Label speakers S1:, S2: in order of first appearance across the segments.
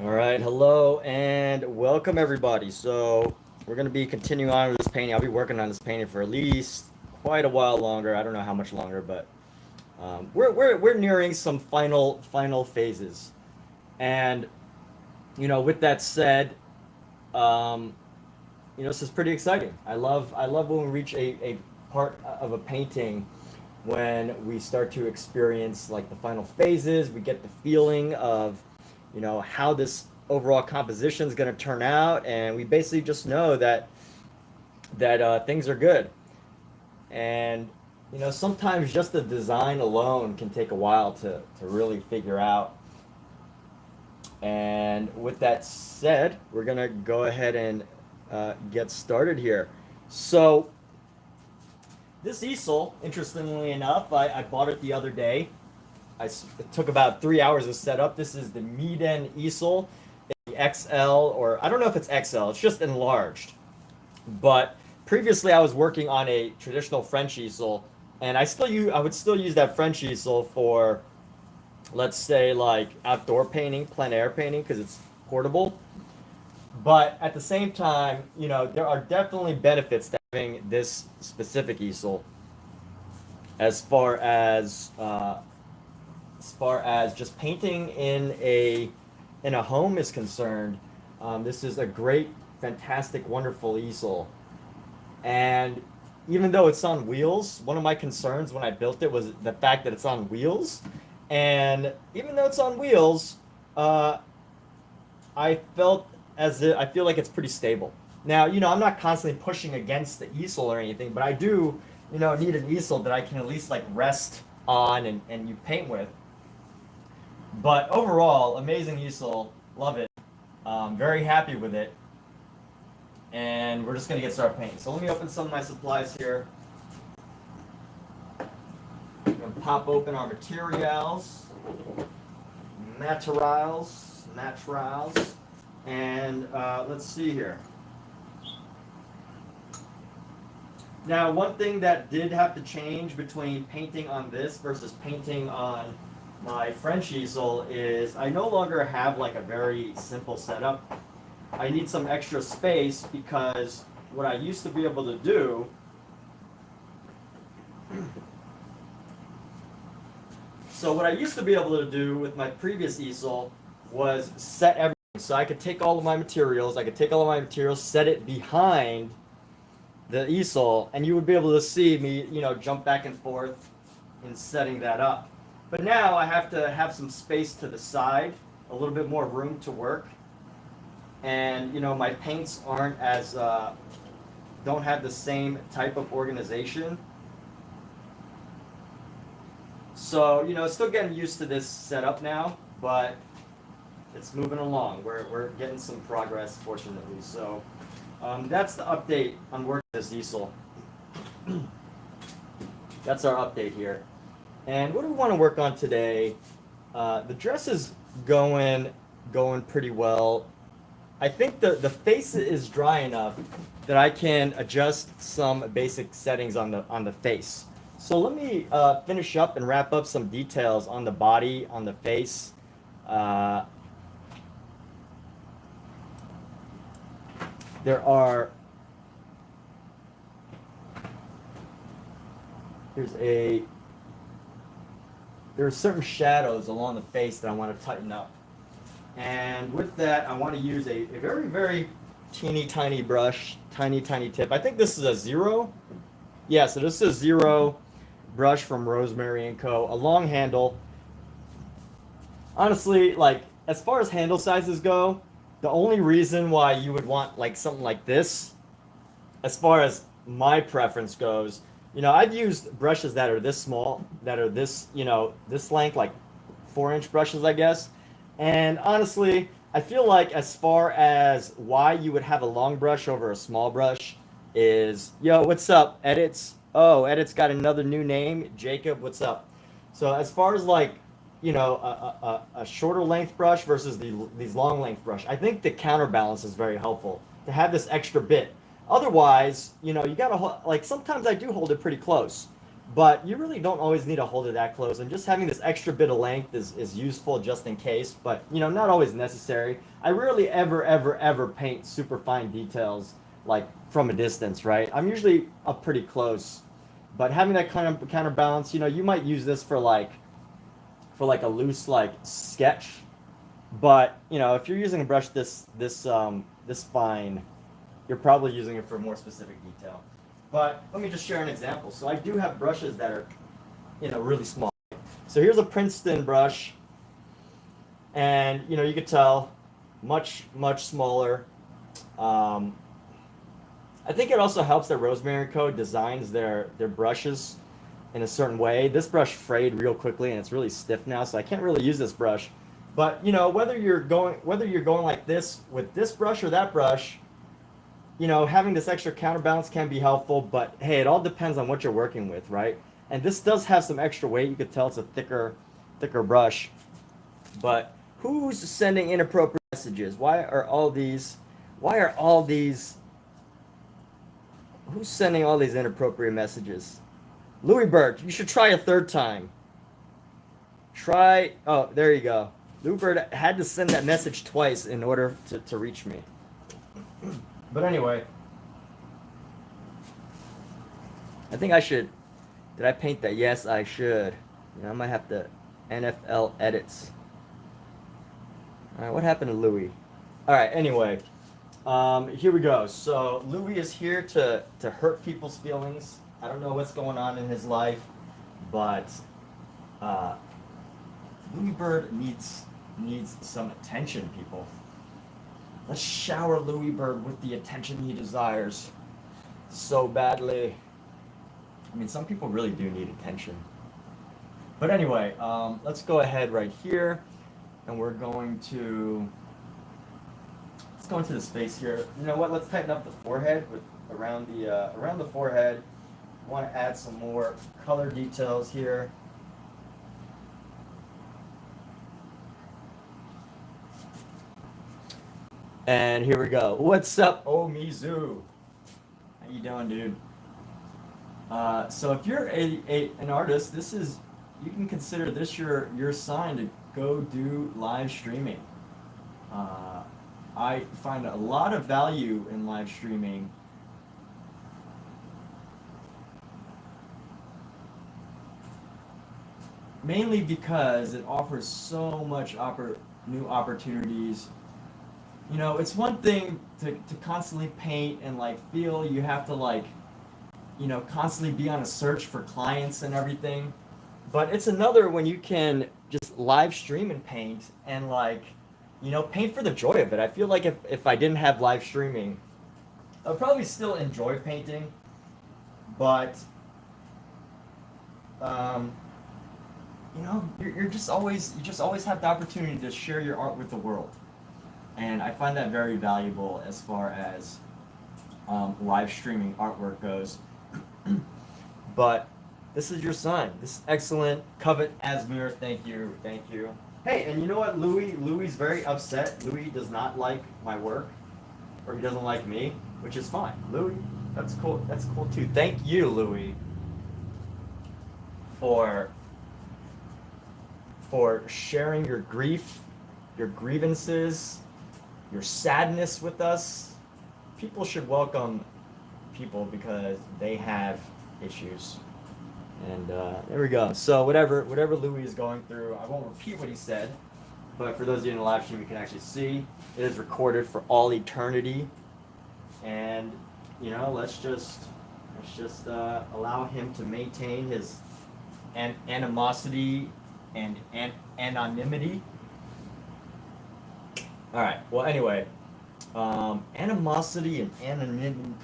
S1: All right, hello and welcome everybody. So we're going to be continuing on with this painting. I'll be working on this painting for at least quite a while longer. I don't know how much longer, but we're nearing some final phases. And with that said, um, this is pretty exciting. I love when we reach a part of a painting when we start to experience like the final phases. We get the feeling of how this overall composition is going to turn out, and we basically just know that things are good. And sometimes just the design alone can take a while to really figure out. And with that said, we're going to go ahead and get started here. So this easel, interestingly enough, I bought it the other day. It took about 3 hours to set up. This is the Meeden easel, the XL, or I don't know if it's XL. It's just enlarged. But previously, I was working on a traditional French easel, and I would still use that French easel for, let's say, like outdoor painting, plein air painting, because it's portable. But at the same time, there are definitely benefits to having this specific easel as far as just painting in a home is concerned. This is a great, fantastic, wonderful easel. And even though it's on wheels, one of my concerns when I built it was the fact that it's on wheels. And even though it's on wheels, I feel like it's pretty stable. Now, I'm not constantly pushing against the easel or anything, but I do, need an easel that I can at least like rest on and you paint with. But overall, amazing easel, love it. Very happy with it. And we're just gonna get started painting. So let me open some of my supplies here. I'm gonna pop open our materials, and let's see here. Now, one thing that did have to change between painting on this versus painting on my French easel is I no longer have like a very simple setup. I need some extra space because what I used to be able to do with my previous easel was set everything. So I could take all of my materials, set it behind the easel, and you would be able to see me, jump back and forth in setting that up. But now I have to have some space to the side, a little bit more room to work. And, my paints aren't as, don't have the same type of organization. So, still getting used to this setup now, but it's moving along. We're getting some progress, fortunately. So, that's the update on working this easel. That's our update here. And what do we want to work on today? The dress is going pretty well. I think the face is dry enough that I can adjust some basic settings on the face. So let me finish up and wrap up some details on the body, on the face. There are certain shadows along the face that I want to tighten up. And with that, I want to use a very, very teeny tiny brush, tiny tip. I think this is a 0. Yeah, so this is a 0 brush from Rosemary Co. A long handle. Honestly, like as far as handle sizes go, the only reason why you would want like something like this, as far as my preference goes, I've used brushes that are this small, that are this, this length, like 4-inch brushes, I guess. And honestly, I feel like as far as why you would have a long brush over a small brush is, yo, what's up, Edits? Oh, Edits got another new name, Jacob, what's up? So as far as like, a shorter length brush versus these long length brush, I think the counterbalance is very helpful to have this extra bit. Otherwise, you gotta, like sometimes I do hold it pretty close. but you really don't always need to hold it that close. And just having this extra bit of length is useful just in case, but you know, not always necessary. I rarely ever paint super fine details like from a distance, right? I'm usually up pretty close, but having that kind of counterbalance, you know, you might use this for like a loose like sketch, but you know, if you're using a brush this fine, you're probably using it for more specific detail. But let me just share an example. So I do have brushes that are, you know, really small. So here's a Princeton brush, and you know, you could tell much smaller. Um, I think it also helps that Rosemary Co designs their brushes in a certain way. This brush frayed real quickly and it's really stiff now, so I can't really use this brush. But you know, whether you're going like this with this brush or that brush, you know, having this extra counterbalance can be helpful, but hey, it all depends on what you're working with, right? And this does have some extra weight. You could tell it's a thicker brush. But who's sending inappropriate messages? Why are all these, who's sending all these inappropriate messages? Louis Bird, you should try a third time. Oh, there you go. Louis Bird had to send that message twice in order to reach me. But anyway, I think I should. Did I paint that? Yes, I should. You know, I might have to NFL edits. All right, what happened to Louis? All right, anyway, here we go. So Louis is here to hurt people's feelings. I don't know what's going on in his life, but Louis Bird needs some attention, people. Let's shower Louis Bird with the attention he desires so badly. I mean, some people really do need attention. But anyway, let's go ahead right here, and we're going to, let's go into this face here. You know what? Let's tighten up the forehead around the forehead. I want to add some more color details here. And here we go. What's up, Omizu? How you doing, dude? So if you're an artist, you can consider this your sign to go do live streaming. I find a lot of value in live streaming. Mainly because it offers so much new opportunities. You know, it's one thing to constantly paint and like feel you have to like, you know, constantly be on a search for clients and everything. But it's another when you can just live stream and paint and like, you know, paint for the joy of it. I feel like if I didn't have live streaming, I'd probably still enjoy painting, but you know, you just always have the opportunity to share your art with the world. And I find that very valuable as far as live streaming artwork goes. But this is your sign. This is excellent. Covet Asmir, thank you. Hey, and you know what? Louis's very upset. Louis does not like my work, or he doesn't like me, which is fine. Louis, that's cool. That's cool too. Thank you, Louis, for sharing your grief, your grievances, your sadness with us. People should welcome people because they have issues. And there we go. So whatever Louis is going through, I won't repeat what he said, but for those of you in the live stream, you can actually see it is recorded for all eternity. And you know, let's just allow him to maintain his animosity and anonymity. All right. Well, anyway, animosity and anonymity.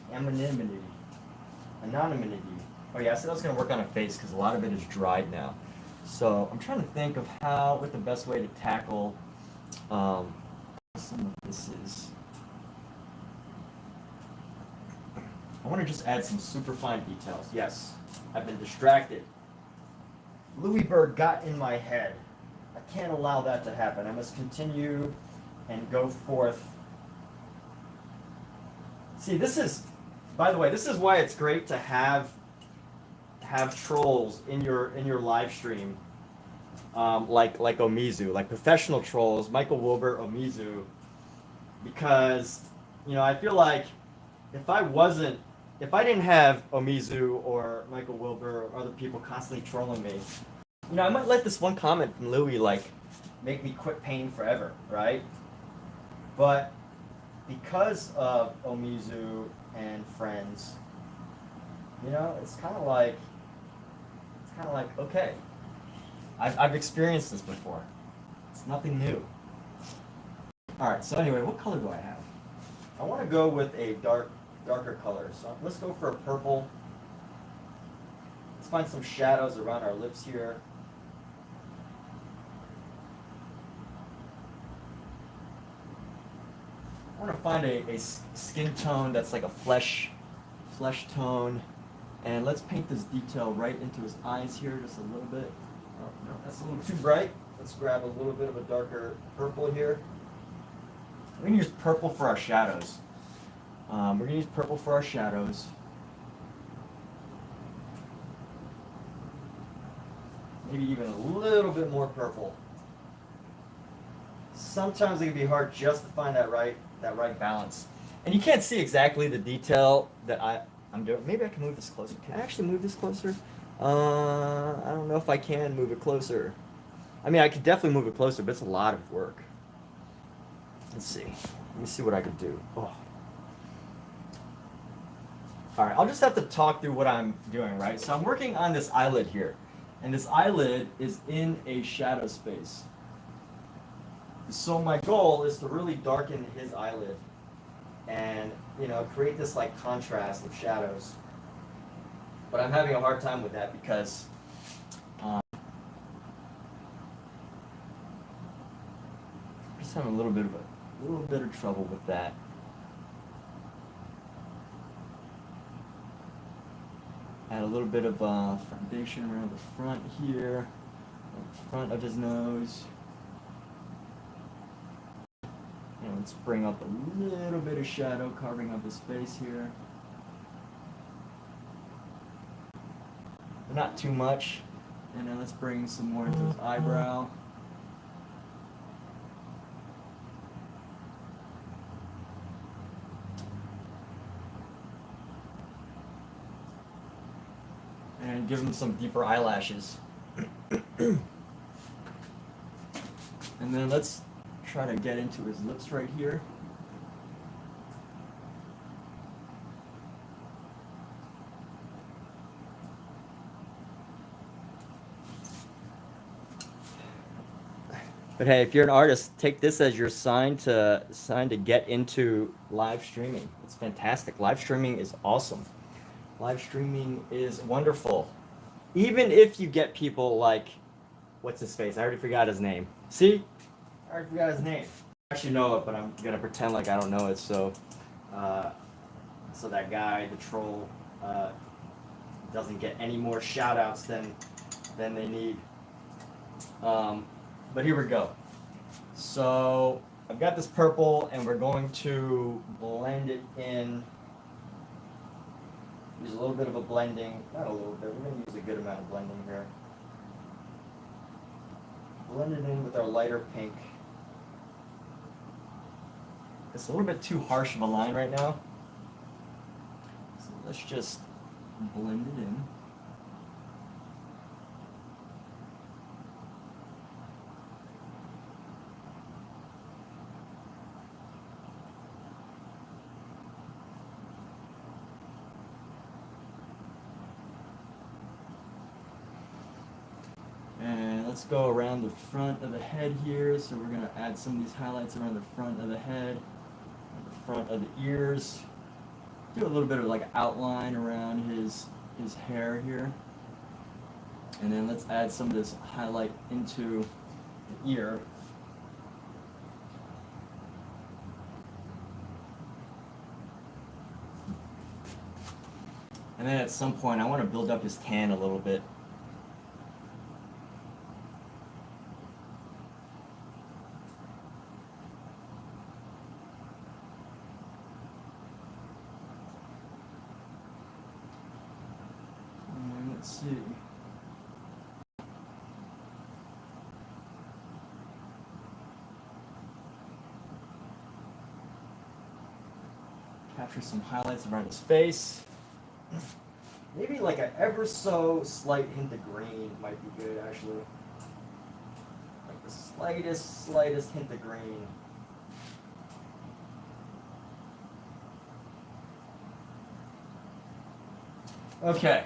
S1: Oh yeah, I said I was gonna work on a face because a lot of it is dried now. So I'm trying to think of what the best way to tackle some of this is. I want to just add some super fine details. Yes, I've been distracted. Louis Bird got in my head. I can't allow that to happen. I must continue and go forth. See, by the way, this is why it's great to have have trolls in your live stream, like Omizu, like professional trolls, Michael Wilbur, Omizu, because I feel like if I didn't have Omizu or Michael Wilbur or other people constantly trolling me, I might let this one comment from Louis like make me quit painting forever, right? But because of Omizu and friends, it's kind of like okay, I've experienced this before. It's nothing new. All right. So anyway, what color do I have? I want to go with a darker color. So let's go for a purple. Let's find some shadows around our lips here. I want to find a skin tone that's like a flesh tone. And let's paint this detail right into his eyes here just a little bit. Oh, no, that's a little too bright. Let's grab a little bit of a darker purple here. We're going to use purple for our shadows. Maybe even a little bit more purple. Sometimes it can be hard just to find that right balance. And you can't see exactly the detail that I'm doing. Maybe I can move this closer. Can I actually move this closer? I don't know if I can move it closer. I mean, I could definitely move it closer, but it's a lot of work. Let's see. Let me see what I could do. Oh. All right, I'll just have to talk through what I'm doing, right? So I'm working on this eyelid here, and this eyelid is in a shadow space. So my goal is to really darken his eyelid and, create this like contrast of shadows. But I'm having a hard time with that because I'm just having a little bit of trouble with that. Add a little bit of foundation around the front here, the front of his nose. And let's bring up a little bit of shadow carving up his face here. But not too much. And then let's bring some more into his eyebrow. And give him some deeper eyelashes. And then let's try to get into his lips right here. But hey, if you're an artist, take this as your sign to get into live streaming. It's fantastic. Live streaming is awesome. Live streaming is wonderful. Even if you get people like, what's his face? I already forgot his name. See? I already forgot his name. I actually know it, but I'm gonna pretend like I don't know it. So that guy, the troll, doesn't get any more shout outs than they need. But here we go. So I've got this purple, and we're going to blend it in. Use a little bit of a blending, not a little bit, we're going to use a good amount of blending here. Blend it in with our lighter pink. It's a little bit too harsh of a line right now. So let's just blend it in. And let's go around the front of the head here. So we're going to add some of these highlights around the front of the head, the front of the ears. Do a little bit of like outline around his hair here. And then let's add some of this highlight into the ear. And then at some point I want to build up his tan a little bit. see. Capture some highlights around his face. Maybe like an ever so slight hint of green might be good, actually. Like the slightest hint of green. Okay.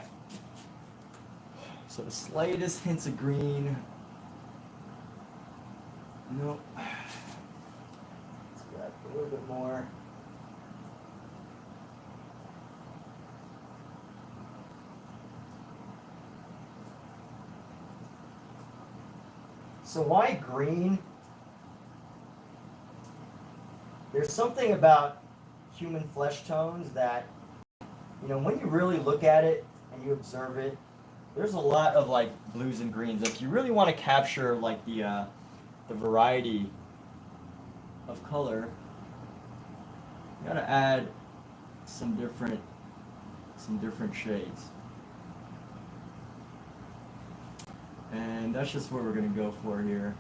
S1: So the slightest hints of green. Nope. Let's grab a little bit more. So why green? There's something about human flesh tones that, you know, when you really look at it and you observe it, there's a lot of like blues and greens. If you really want to capture like the variety of color, you gotta add some different shades. And that's just what we're gonna go for here.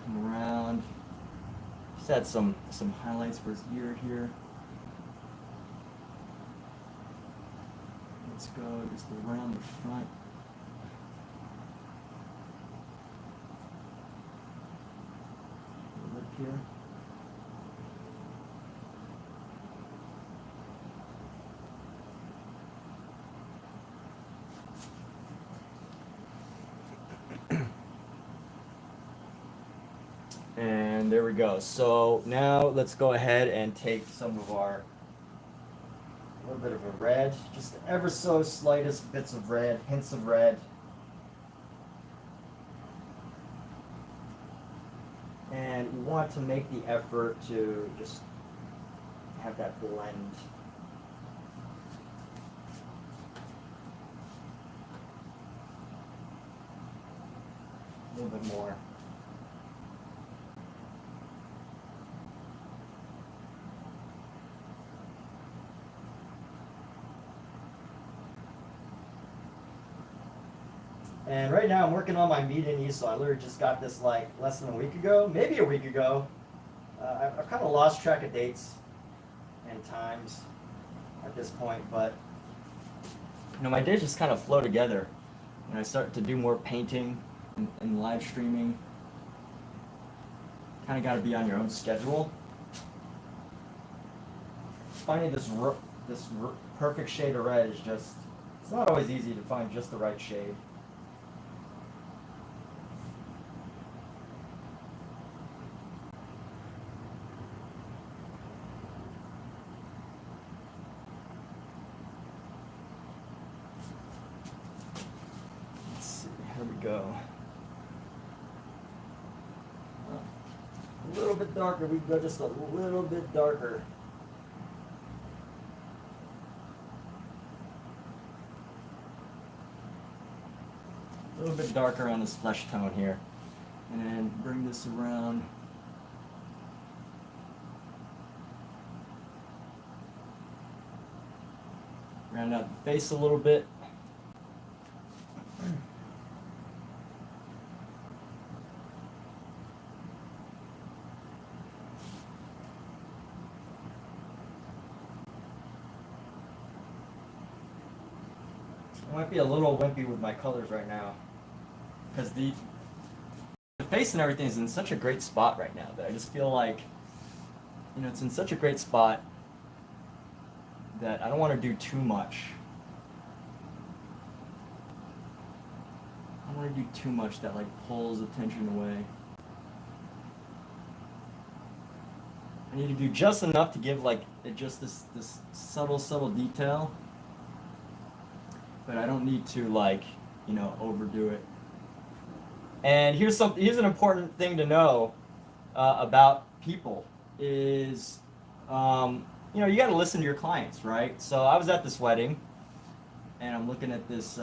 S1: Come around. Just add some highlights for his ear here. Let's go just around the front. Lip here. And there we go. So now let's go ahead and take some of our, a little bit of a red, just ever so slightest bits of red, hints of red. And we want to make the effort to just have that blend. A little bit more. And right now I'm working on my median easel. I literally just got this like less than a week ago, maybe a week ago. I've kind of lost track of dates and times at this point, but you know, my days just kind of flow together. And I start to do more painting and live streaming. Kind of got to be on your own schedule. Finding this perfect shade of red is just, it's not always easy to find just the right shade. Here we go. A little bit darker. We go just a little bit darker. A little bit darker on this flesh tone here. And then bring this around. Round out the face a little bit. I might be a little wimpy with my colors right now, because the face and everything is in such a great spot right now that I just feel like, you know, it's in such a great spot that I don't want to do too much. I don't want to do too much that like pulls attention away. I need to do just enough to give like it just this subtle detail. But I don't need to like, you know, overdo it. And here's an important thing to know about people is, you know, you got to listen to your clients, right? So I was at this wedding, and I'm looking at this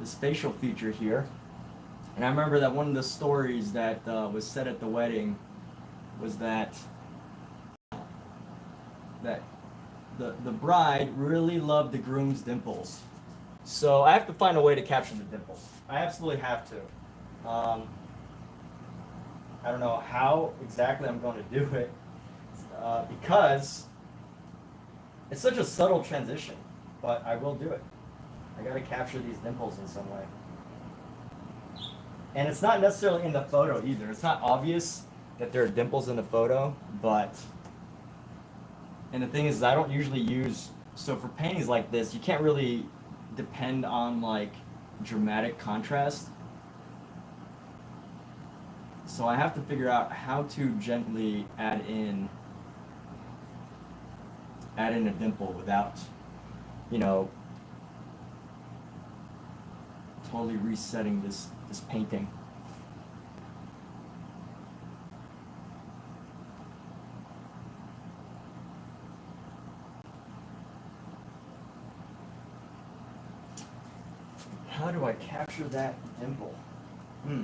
S1: this facial feature here, and I remember that one of the stories that was said at the wedding was that the bride really loved the groom's dimples. So I have to find a way to capture the dimples. I absolutely have to. I don't know how exactly I'm going to do it because it's such a subtle transition, but I will do it. I got to capture these dimples in some way. And it's not necessarily in the photo either. It's not obvious that there are dimples in the photo, but, and the thing is, I don't usually use, so for paintings like this, you can't really depend on like dramatic contrast. So I have to figure out how to gently add in a dimple without, you know, totally resetting this painting. How do I capture that dimple? How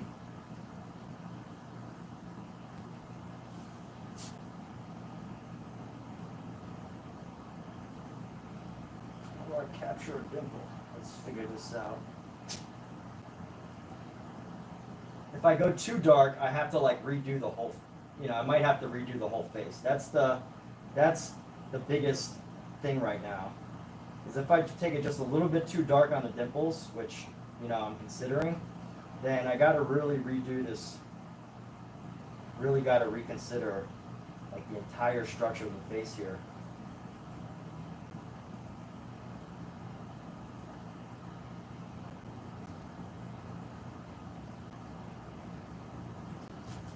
S1: do I capture a dimple? Let's figure this out. If I go too dark, I have to like redo the whole, you know, I might have to redo the whole face. That's the biggest thing right now. Is if I take it just a little bit too dark on the dimples, which, you know, I'm considering, then I gotta really redo this, really gotta reconsider like the entire structure of the face here.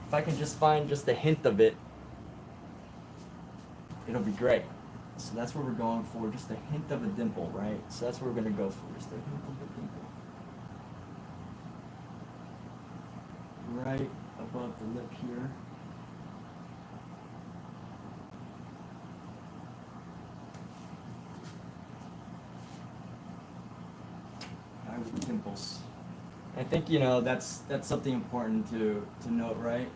S1: If I can just find just a hint of it, it'll be great. So that's what we're going for, just a hint of a dimple, right? So that's what we're gonna go for, just a hint of a dimple. Right above the lip here. Eye with the dimples. I think, you know, that's something important to note, right?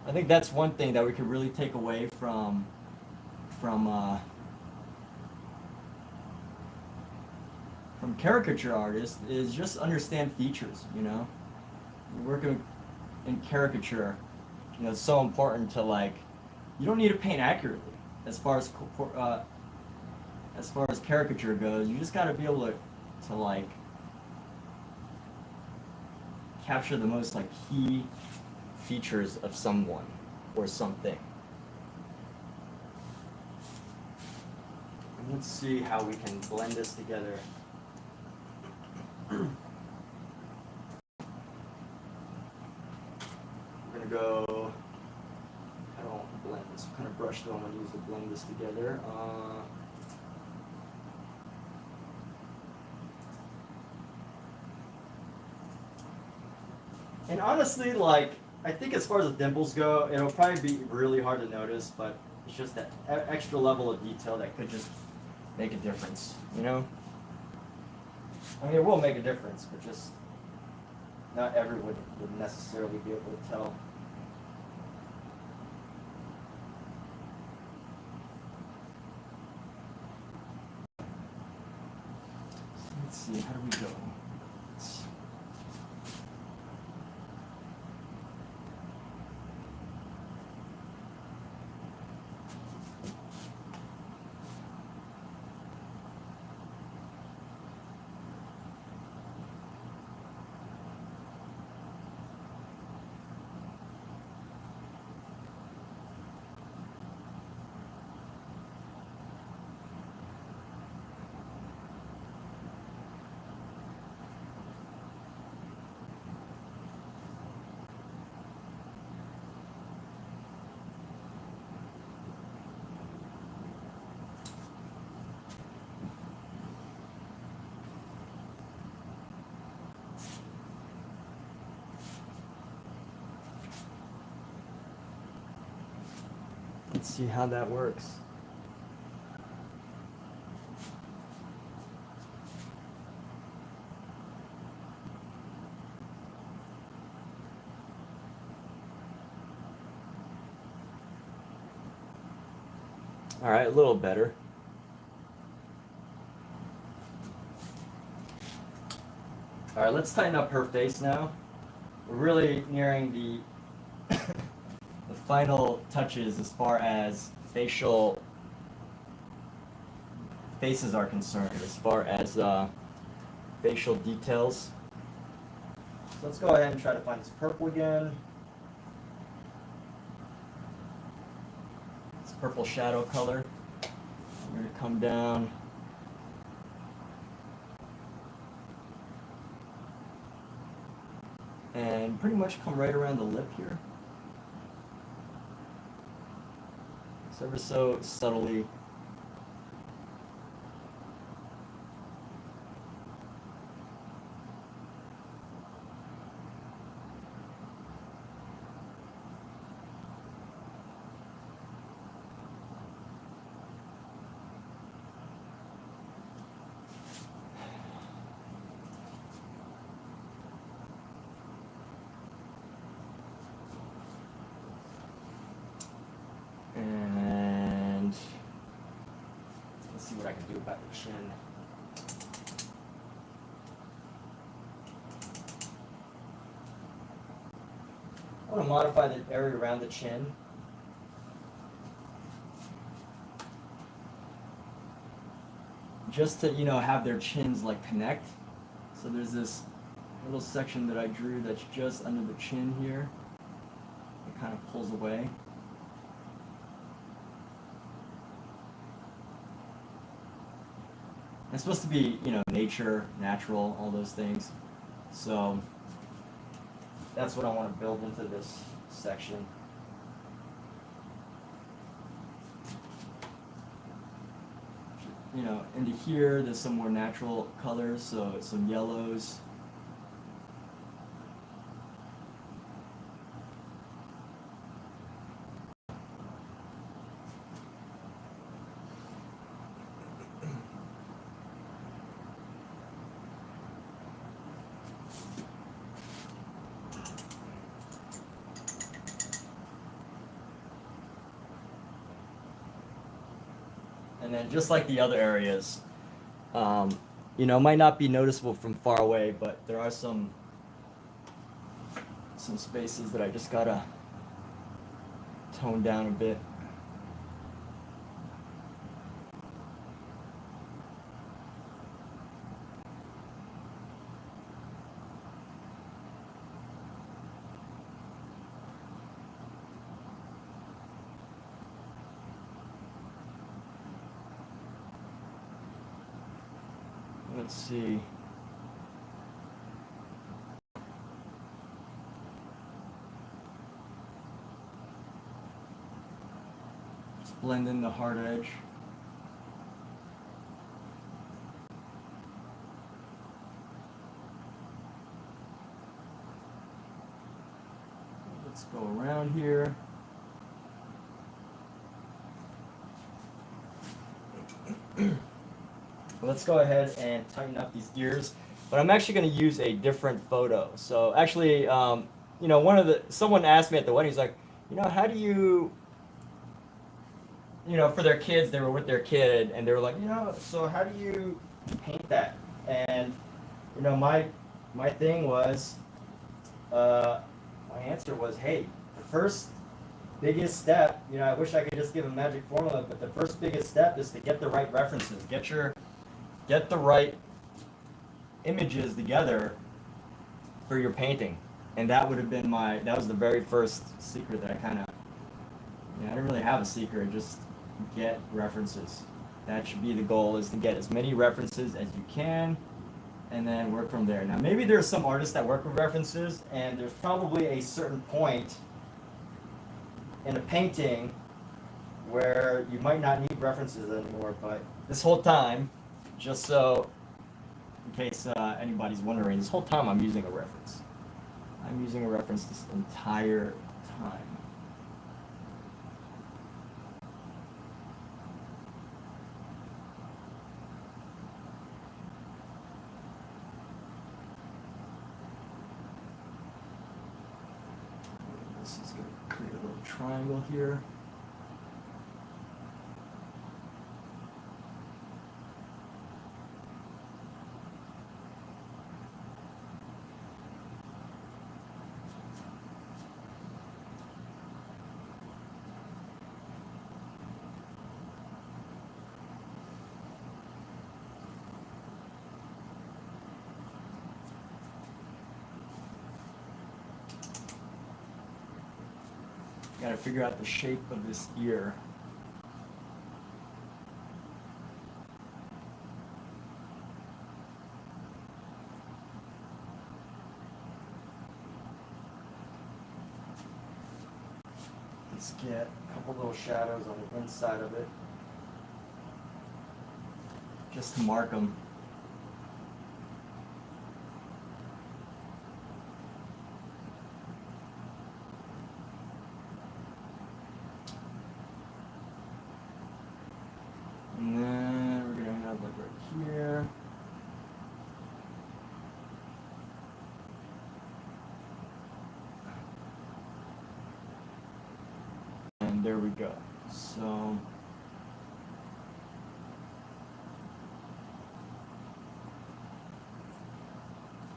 S1: I think that's one thing that we could really take away from caricature artists is just understand features, you know? You're working in caricature, you know, it's so important to like, you don't need to paint accurately as far as caricature goes. You just gotta be able to like capture the most like key features of someone or something. And let's see how we can blend this together. We're gonna go, I don't want to blend this, what kind of brush do I want to use to blend this together? And honestly, like, I think as far as the dimples go, it'll probably be really hard to notice, but it's just that extra level of detail that could just make a difference, you know? I mean, it will make a difference, but just not everyone would necessarily be able to tell. So let's see, how do we go? Let's see how that works. All right, a little better. All right, let's tighten up her face now. We're really nearing the the final touches as far as faces are concerned, as far as facial details. So let's go ahead and try to find this purple again. This purple shadow color. I'm going to come down. And pretty much come right around the lip here. So ever so subtly. And let's see what I can do about the chin. I want to modify the area around the chin. Just to, have their chins like connect. So there's this little section that I drew that's just under the chin here. It kind of pulls away. It's supposed to be, nature, natural, all those things. So that's what I want to build into this section. Into here, there's some more natural colors, so some yellows. And then just like the other areas, might not be noticeable from far away, but there are some spaces that I just gotta tone down a bit. Let's see. Just blend in the hard edge. Let's go around here. Let's go ahead and tighten up these ears, but I'm actually going to use a different photo. So actually, someone asked me at the wedding, he's like, how do you, for their kids, they were with their kid, and they were like, so how do you paint that? And, my thing was, my answer was, hey, the first biggest step, I wish I could just give a magic formula, but the first biggest step is to get the right references, get the right images together for your painting. And that would have been that was the very first secret that I didn't really have a secret, just get references. That should be the goal, is to get as many references as you can and then work from there. Now maybe there's some artists that work with references, and there's probably a certain point in a painting where you might not need references anymore, but this whole time, just so, in case anybody's wondering, this whole time I'm using a reference. I'm using a reference this entire time. This is going to create a little triangle here. Gotta figure out the shape of this ear. Let's get a couple little shadows on the inside of it. Just to mark them. And then we're gonna have like right here. And there we go. So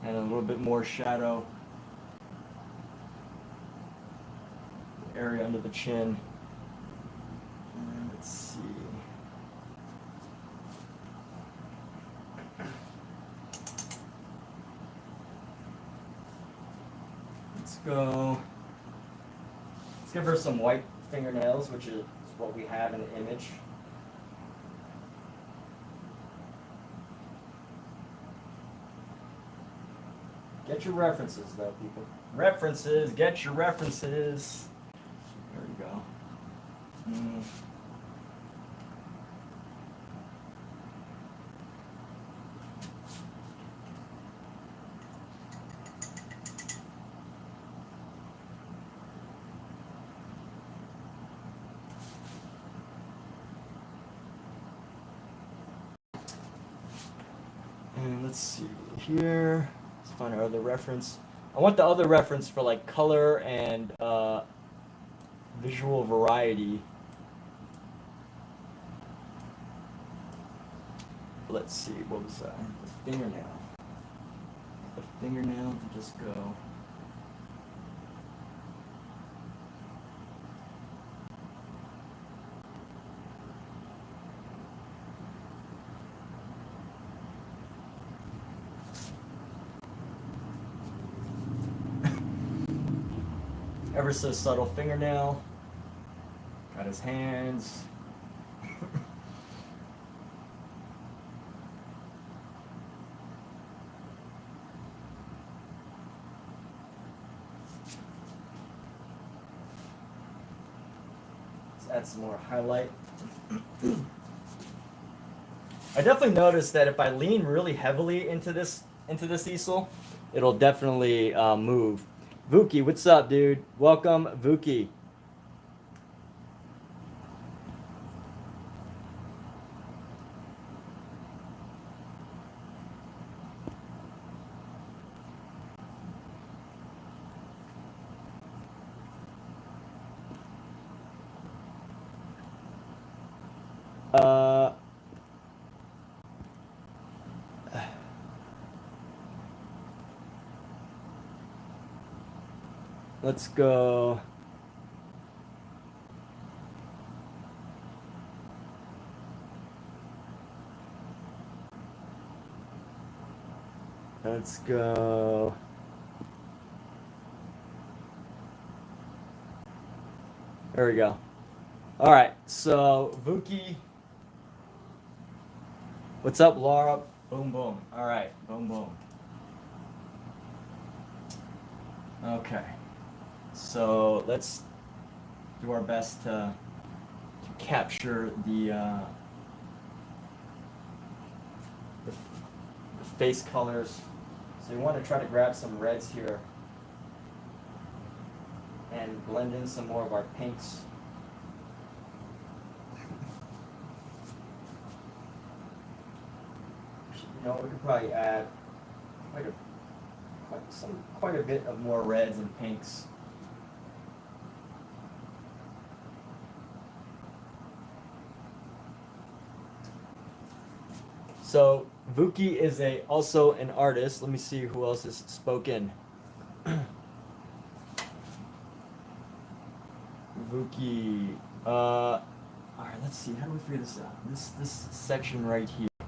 S1: and a little bit more shadow area under the chin. And let's see. Let's go. Let's give her some white fingernails, which is what we have in the image. Get your references, though, people. References. Get your references. There we go. And let's see here. Let's find our other reference. I want the other reference for like color and visual variety. Let's see, what was that? The fingernail. The fingernail to just go. Ever so subtle fingernail. Got his hands. Let's add some more highlight. I definitely noticed that if I lean really heavily into this easel, it'll definitely move. Vuki, what's up, dude? Welcome, Vuki. Let's go. Let's go. There we go. All right, so Vuki. What's up, Laura? Boom, boom. All right, boom, boom. Okay. So let's do our best to capture the face colors. So you want to try to grab some reds here and blend in some more of our pinks. You know, we could probably add quite a bit of more reds and pinks. So Vuki is also an artist. Let me see who else has spoken. Vuki. All right, let's see. How do we figure this out? This section right here. I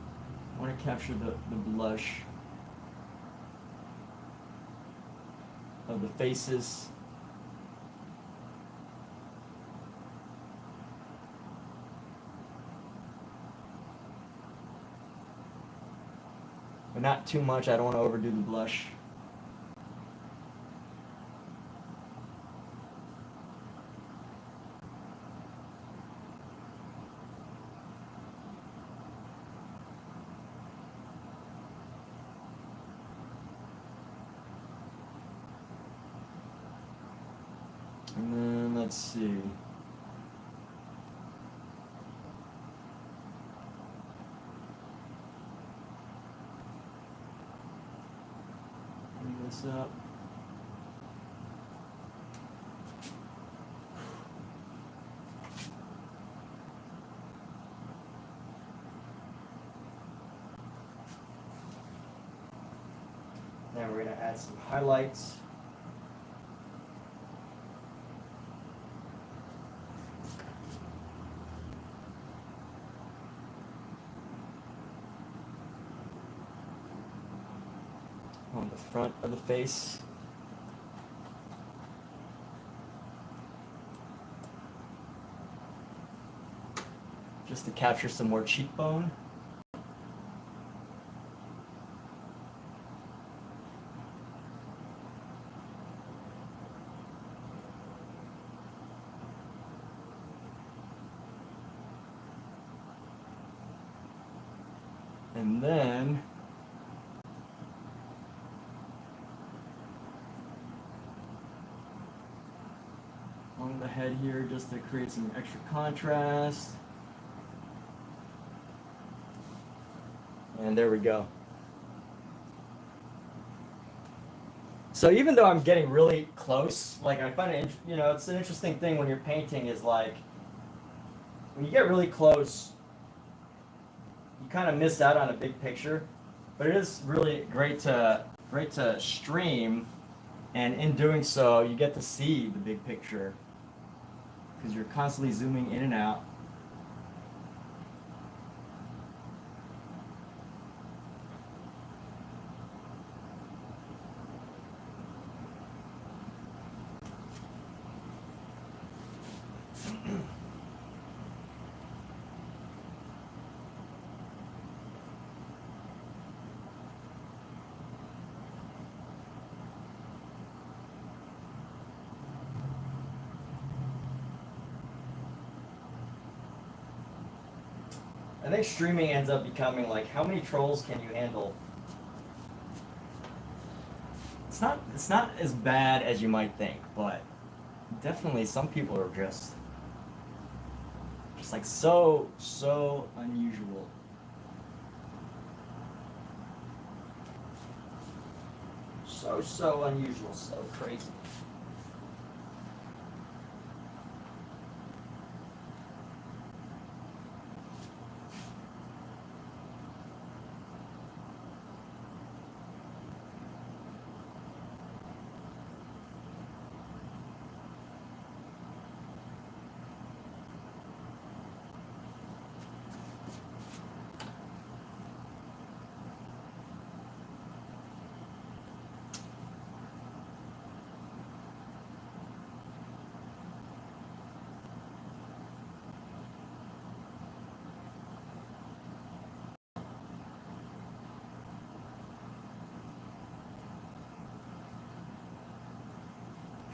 S1: want to capture the blush of the faces. but not too much. I don't want to overdo the blush. And then let's see. Bring this up. Then we're going to add some highlights. On the front of the face. Just to capture some more cheekbone. And then on the head here, just to create some extra contrast. And there we go. So even though I'm getting really close, like I find it, you know, it's an interesting thing when you're painting is like, when you get really close, you kind of miss out on a big picture, but it is really great to stream, and in doing so, you get to see the big picture because you're constantly zooming in and out. I think streaming ends up becoming like, how many trolls can you handle? It's not as bad as you might think, but definitely some people are just like so unusual. So unusual, so crazy.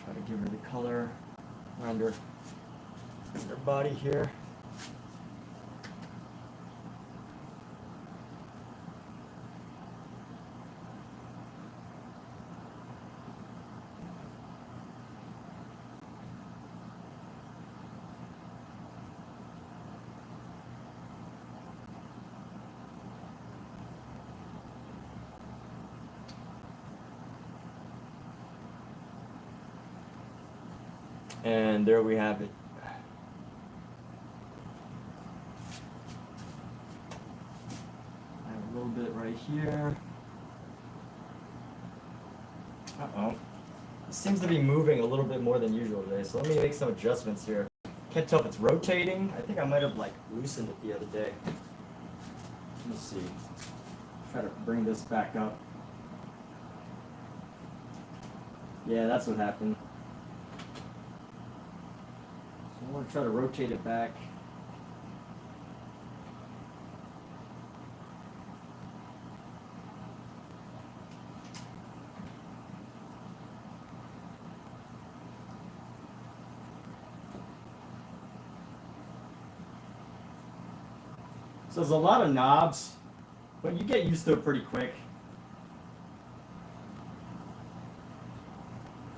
S1: Try to give her the color around her body here. And there we have it. Add a little bit right here. Uh-oh. It seems to be moving a little bit more than usual today, so let me make some adjustments here. Can't tell if it's rotating. I think I might have like loosened it the other day. Let's see. Try to bring this back up. Yeah, that's what happened. I want to try to rotate it back. So there's a lot of knobs, but you get used to it pretty quick.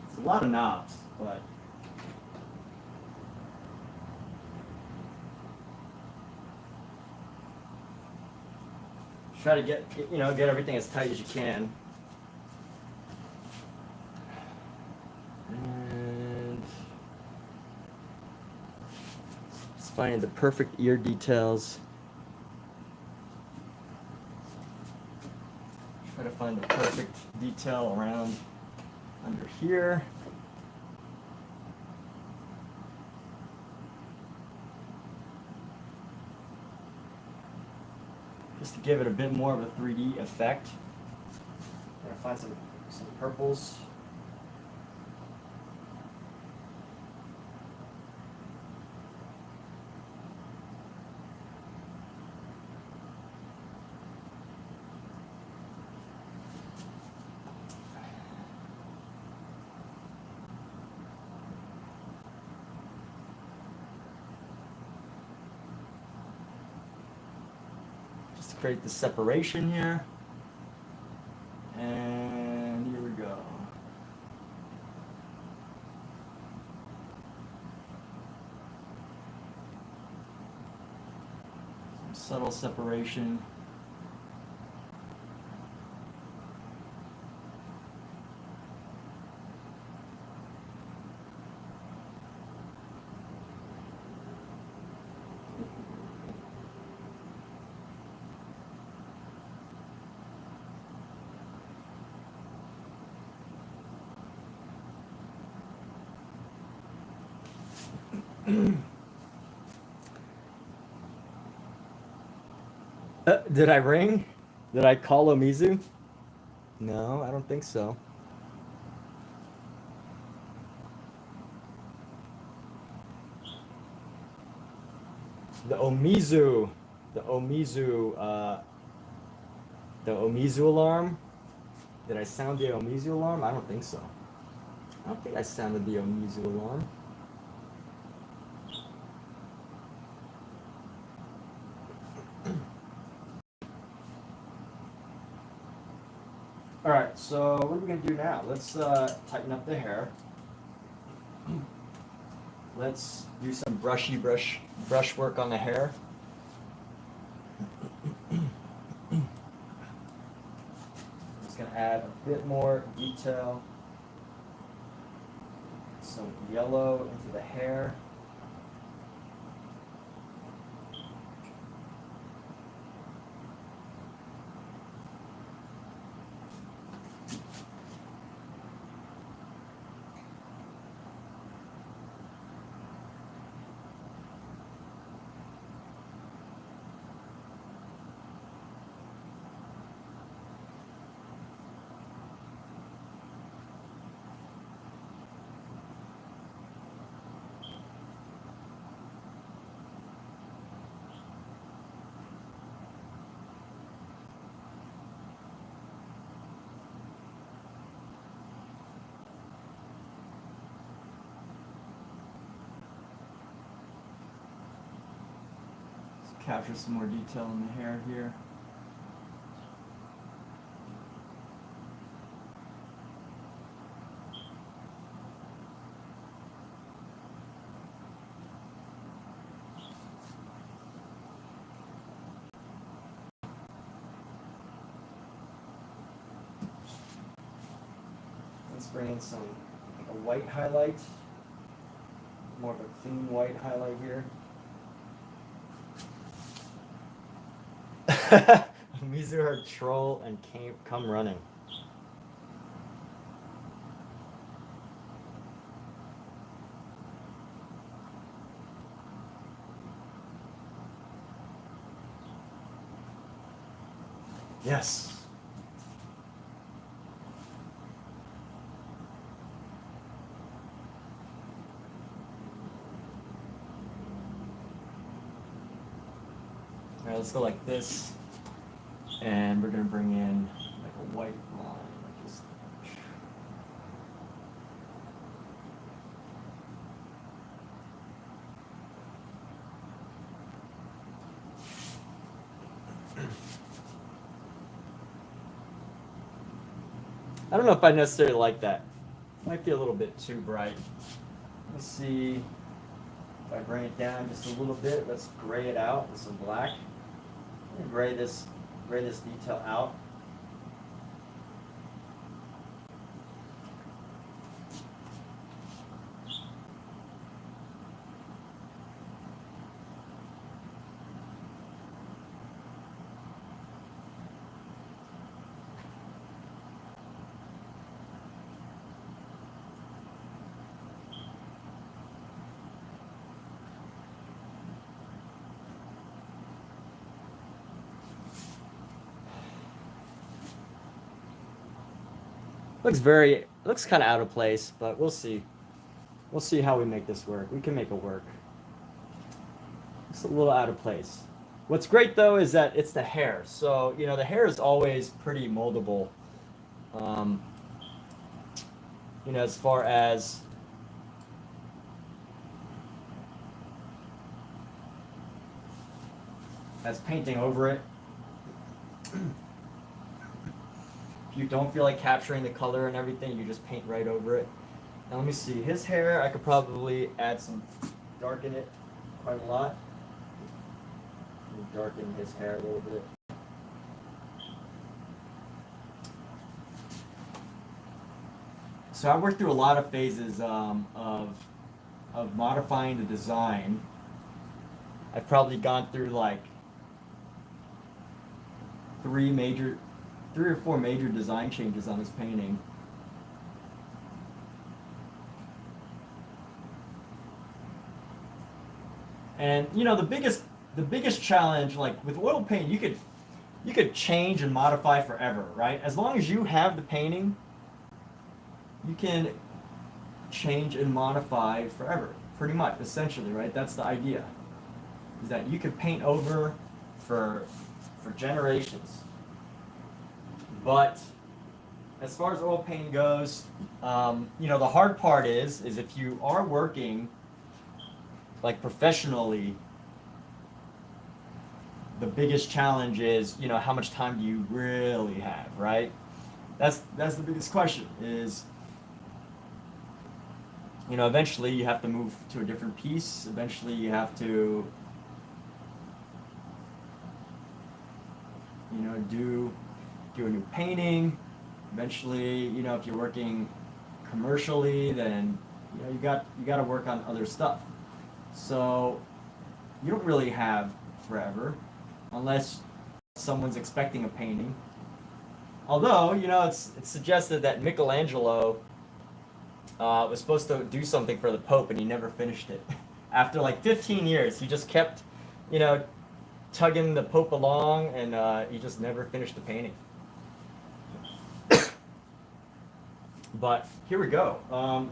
S1: It's a lot of knobs, but try to get everything as tight as you can. And just finding the perfect ear details. Try to find the perfect detail around under here. Just to give it a bit more of a 3D effect. I'm gonna find some purples. Create the separation here, and here we go. Some subtle separation. Did I ring? Did I call Omizu? No, I don't think so. The Omizu alarm. Did I sound the Omizu alarm? I don't think so. I don't think I sounded the Omizu alarm. All right, so what are we gonna do now? Let's tighten up the hair. Let's do some brush work on the hair. Just gonna add a bit more detail, some yellow into the hair. Capture some more detail in the hair here. Let's bring in some like a white highlight, more of a clean white highlight here. Mizu heard troll and come running. Yes. All right, let's go like this. And we're going to bring in like a white line like this. I don't know if I necessarily like that. Might be a little bit too bright. Let's see if I bring it down just a little bit. Let's gray it out with some black. And gray this detail out. Looks kind of out of place, but we'll see. We'll see how we make this work. We can make it work. It's a little out of place. What's great though is that it's the hair. So, you know, the hair is always pretty moldable. You know, as far as painting over it. If you don't feel like capturing the color and everything, you just paint right over it. Now let me see, his hair, I could probably add some, darken it quite a lot. Darken his hair a little bit. So I worked through a lot of phases of modifying the design. I've probably gone through like 3 or 4 major design changes on this painting. And you know, the biggest challenge, like with oil paint, you could change and modify forever, right? As long as you have the painting, you can change and modify forever, pretty much, essentially, right? That's the idea, is that you can paint over for generations. But as far as oil painting goes, you know, the hard part is if you are working like professionally, the biggest challenge is, you know, how much time do you really have, right? That's the biggest question is, you know, eventually you have to move to a different piece. Eventually you have to, you know, do a new painting. Eventually, you know, if you're working commercially, then you know you got to work on other stuff. So you don't really have forever, unless someone's expecting a painting. Although, you know, it's suggested that Michelangelo was supposed to do something for the Pope, and he never finished it. After like 15 years, he just kept, you know, tugging the Pope along, and he just never finished the painting. But here we go.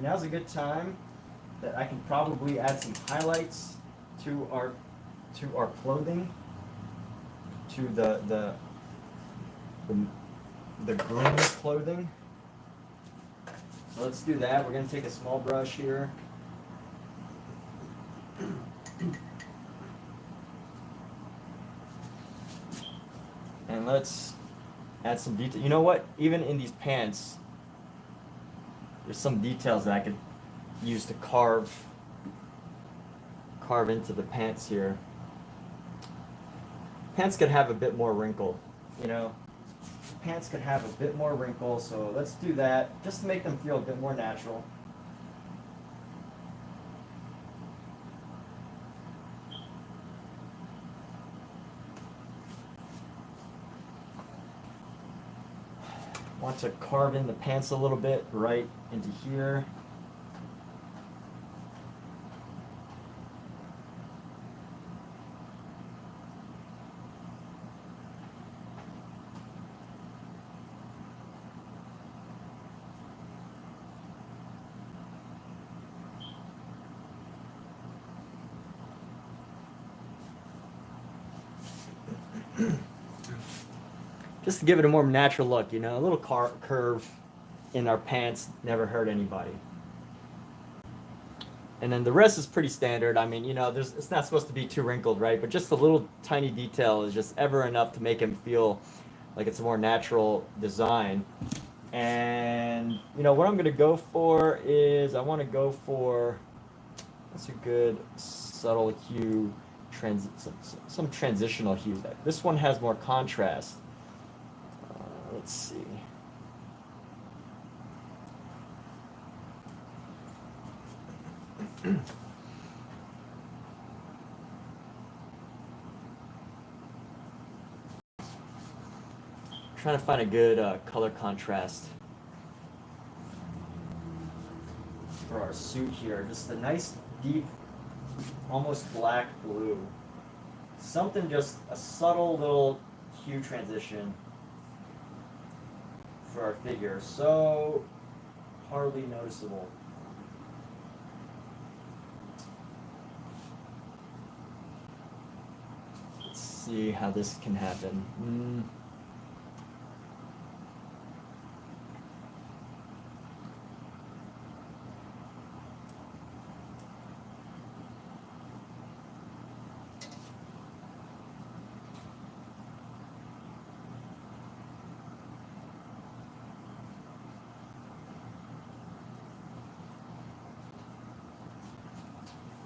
S1: Now's a good time that I can probably add some highlights to our clothing, to the groom's clothing. So let's do that. We're going to take a small brush here. And let's add some detail. You know what? Even in these pants, there's some details that I could use to carve into the pants here. Pants could have a bit more wrinkle, you know. Pants could have a bit more wrinkle, so let's do that just to make them feel a bit more natural. Want to carve in the pants a little bit right into here. Just to give it a more natural look, you know, a little curve in our pants never hurt anybody. And then the rest is pretty standard. I mean, you know, it's not supposed to be too wrinkled, right? But just a little tiny detail is just ever enough to make him feel like it's a more natural design. And you know what I'm gonna go for is I want to go for what's a good subtle hue, some transitional hues. This one has more contrast. Let's see. Trying to find a good color contrast for our suit here. Just a nice deep, almost black blue. Something, just a subtle little hue transition for our figure. So hardly noticeable. Let's see how this can happen.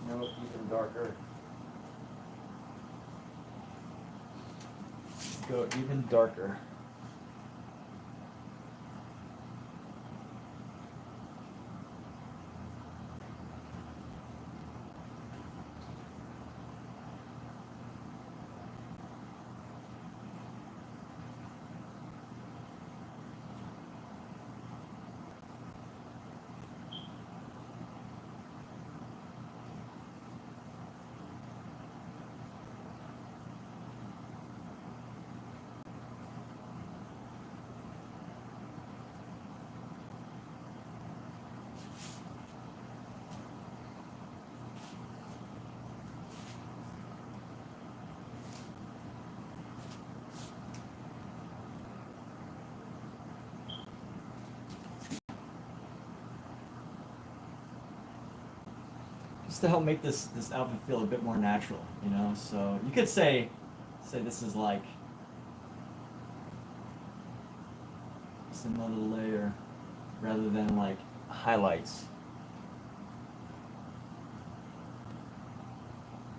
S1: Nope, even darker. Let's go even darker. Just to help make this outfit feel a bit more natural, you know. So you could say this is like just another layer rather than like highlights.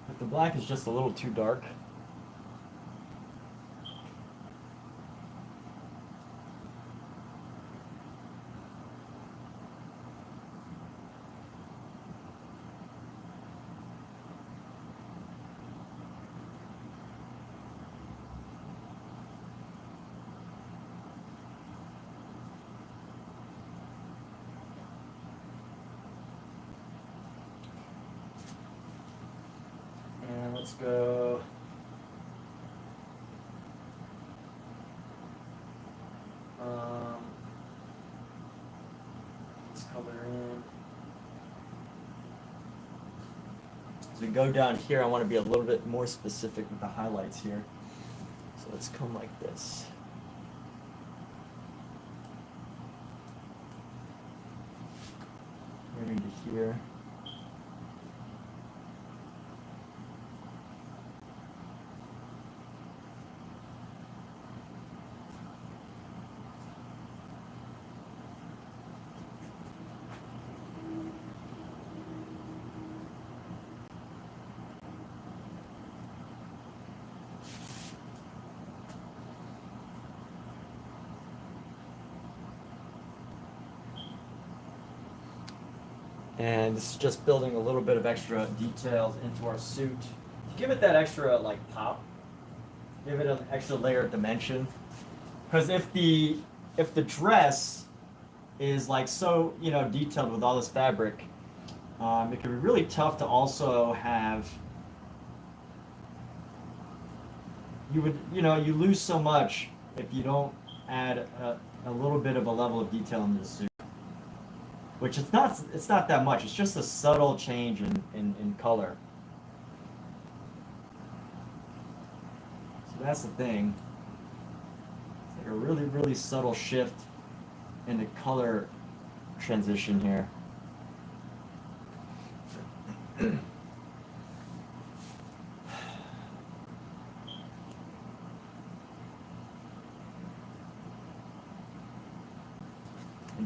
S1: But the black is just a little too dark. Let's go. Let's color in. As we go down here, I want to be a little bit more specific with the highlights here. So let's come like this. Maybe to here. And this is just building a little bit of extra details into our suit. To give it that extra like pop, give it an extra layer of dimension. Because if the dress is like so, you know, detailed with all this fabric, it can be really tough to also have, you lose so much if you don't add a little bit of a level of detail into the suit. Which it's not that much. It's just a subtle change in color. So that's the thing. It's like a really, really subtle shift in the color transition here.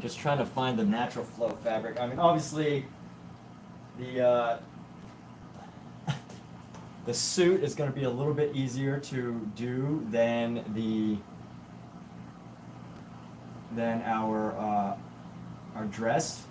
S1: just trying to find the natural flow fabric. I mean, obviously, the the suit is going to be a little bit easier to do than our dress.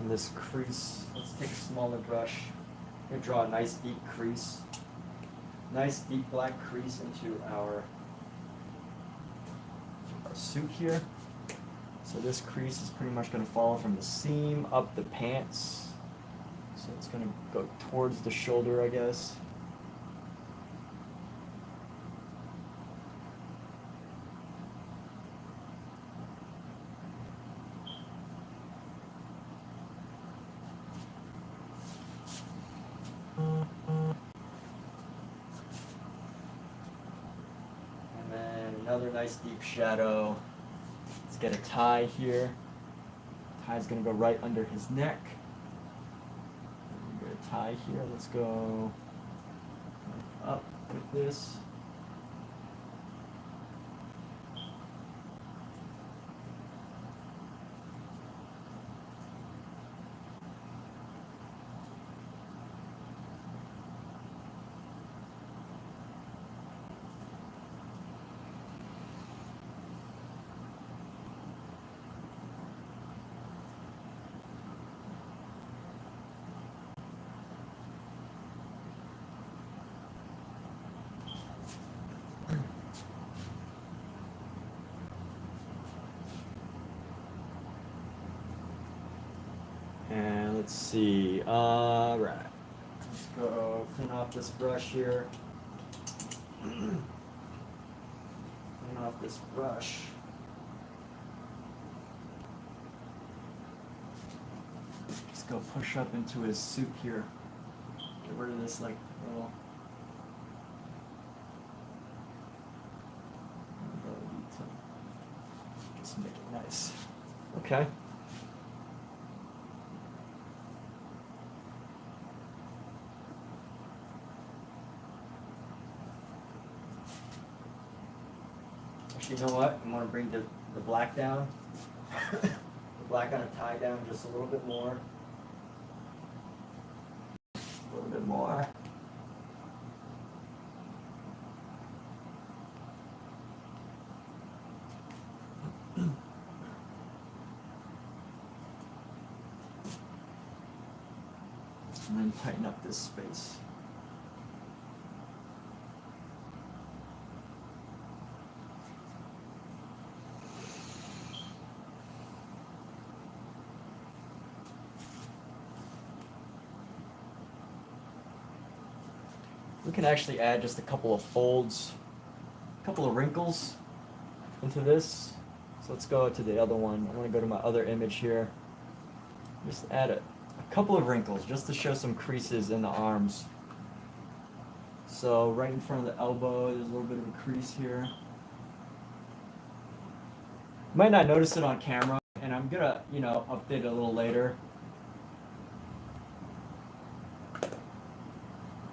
S1: And this crease, let's take a smaller brush. I'm going to draw a nice deep crease. Nice deep black crease into our suit here. So this crease is pretty much going to follow from the seam up the pants. So it's going to go towards the shoulder, I guess. Another nice deep shadow. Let's get a tie here. Tie's gonna go right under his neck. Get a tie here. Let's go up with this. And let's see, right. Let's go clean off this brush here. Clean off this brush. Just go push up into his suit here. Get rid of this like little just make it nice. Okay. You know what? I'm going to bring the black down. The black on a tie down just a little bit more. A little bit more. And then tighten up this space. We can actually add just a couple of folds, a couple of wrinkles into this. So let's go to the other one. I'm going to go to my other image here. Just add a couple of wrinkles just to show some creases in the arms. So right in front of the elbow, there's a little bit of a crease here. You might not notice it on camera, and I'm going to, update it a little later.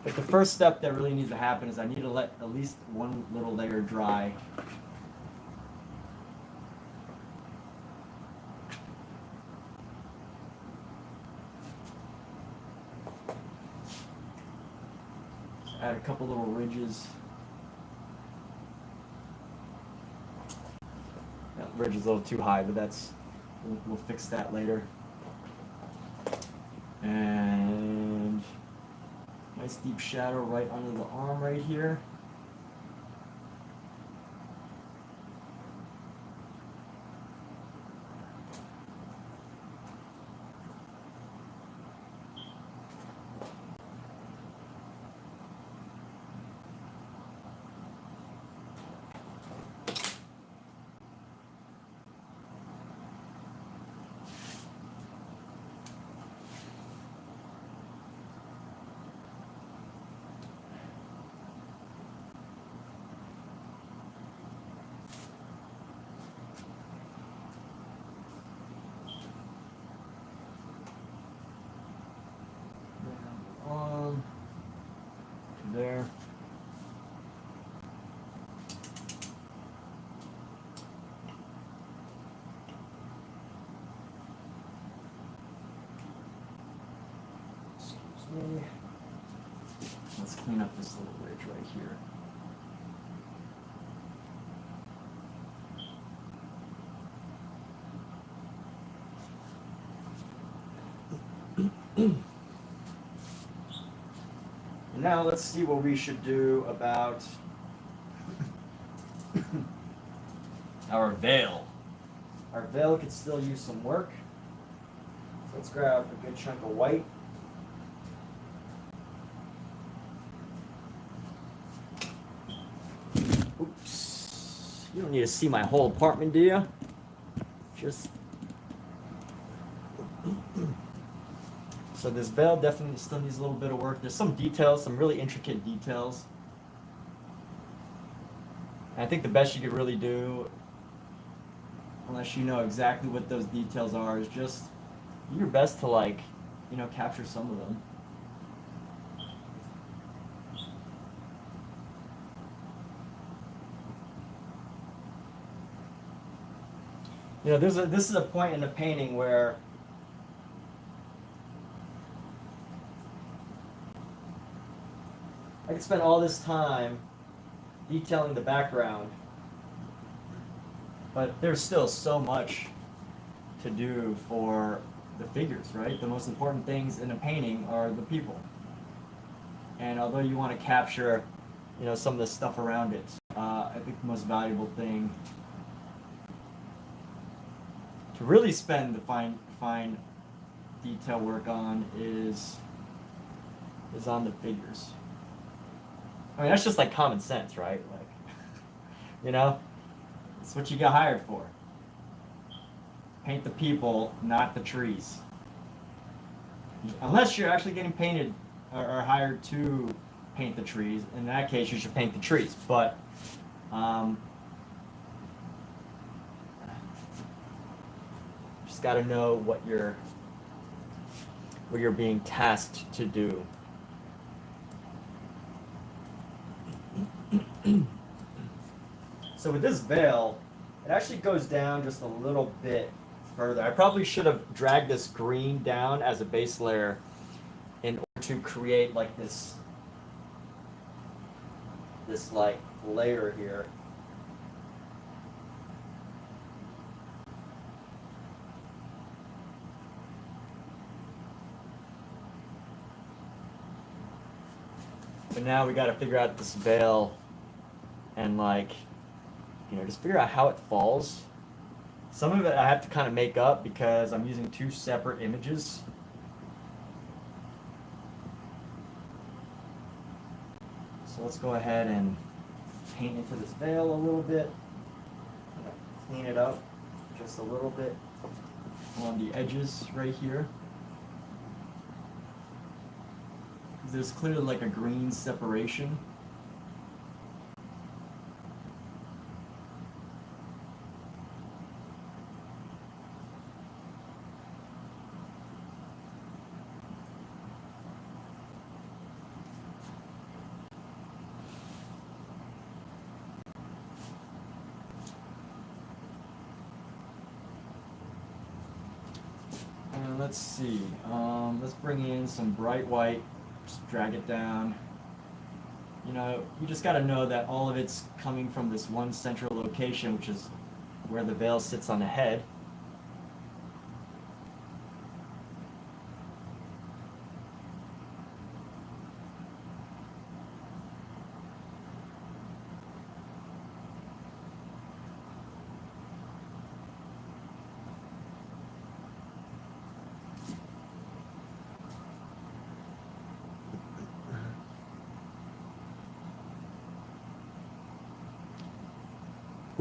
S1: But the first step that really needs to happen is I need to let at least one little layer dry. Just add a couple little ridges. That ridge is a little too high, but we'll fix that later. And nice deep shadow right under the arm right here. On to there. Excuse me. Let's clean up this little ridge right here. Now let's see what we should do about our veil. Our veil could still use some work. So let's grab a good chunk of white. Oops. You don't need to see my whole apartment, do you? Just so this veil definitely still needs a little bit of work. There's some details, some really intricate details. And I think the best you could really do, unless you know exactly what those details are, is just do your best to, like, you know, capture some of them. You know, this is a point in the painting where I could spend all this time detailing the background, but there's still so much to do for the figures, right? The most important things in a painting are the people. And although you want to capture, you know, some of the stuff around it, I think the most valuable thing to really spend the fine detail work on is on the figures. I mean, that's just like common sense, right? Like, you know, it's what you got hired for. Paint the people, not the trees. Unless you're actually getting painted or hired to paint the trees. In that case, you should paint the trees. But just got to know what you're being tasked to do. So with this veil, it actually goes down just a little bit further. I probably should have dragged this green down as a base layer in order to create like this like layer here. But now we got to figure out this veil and, like, you know, just figure out how it falls. Some of it I have to kind of make up because I'm using two separate images. So let's go ahead and paint into this veil a little bit. Clean it up just a little bit on the edges right here. There's clearly like a green separation. And let's see, let's bring in some bright white. Just drag it down. You know, you just got to know that all of it's coming from this one central location, which is where the veil sits on the head.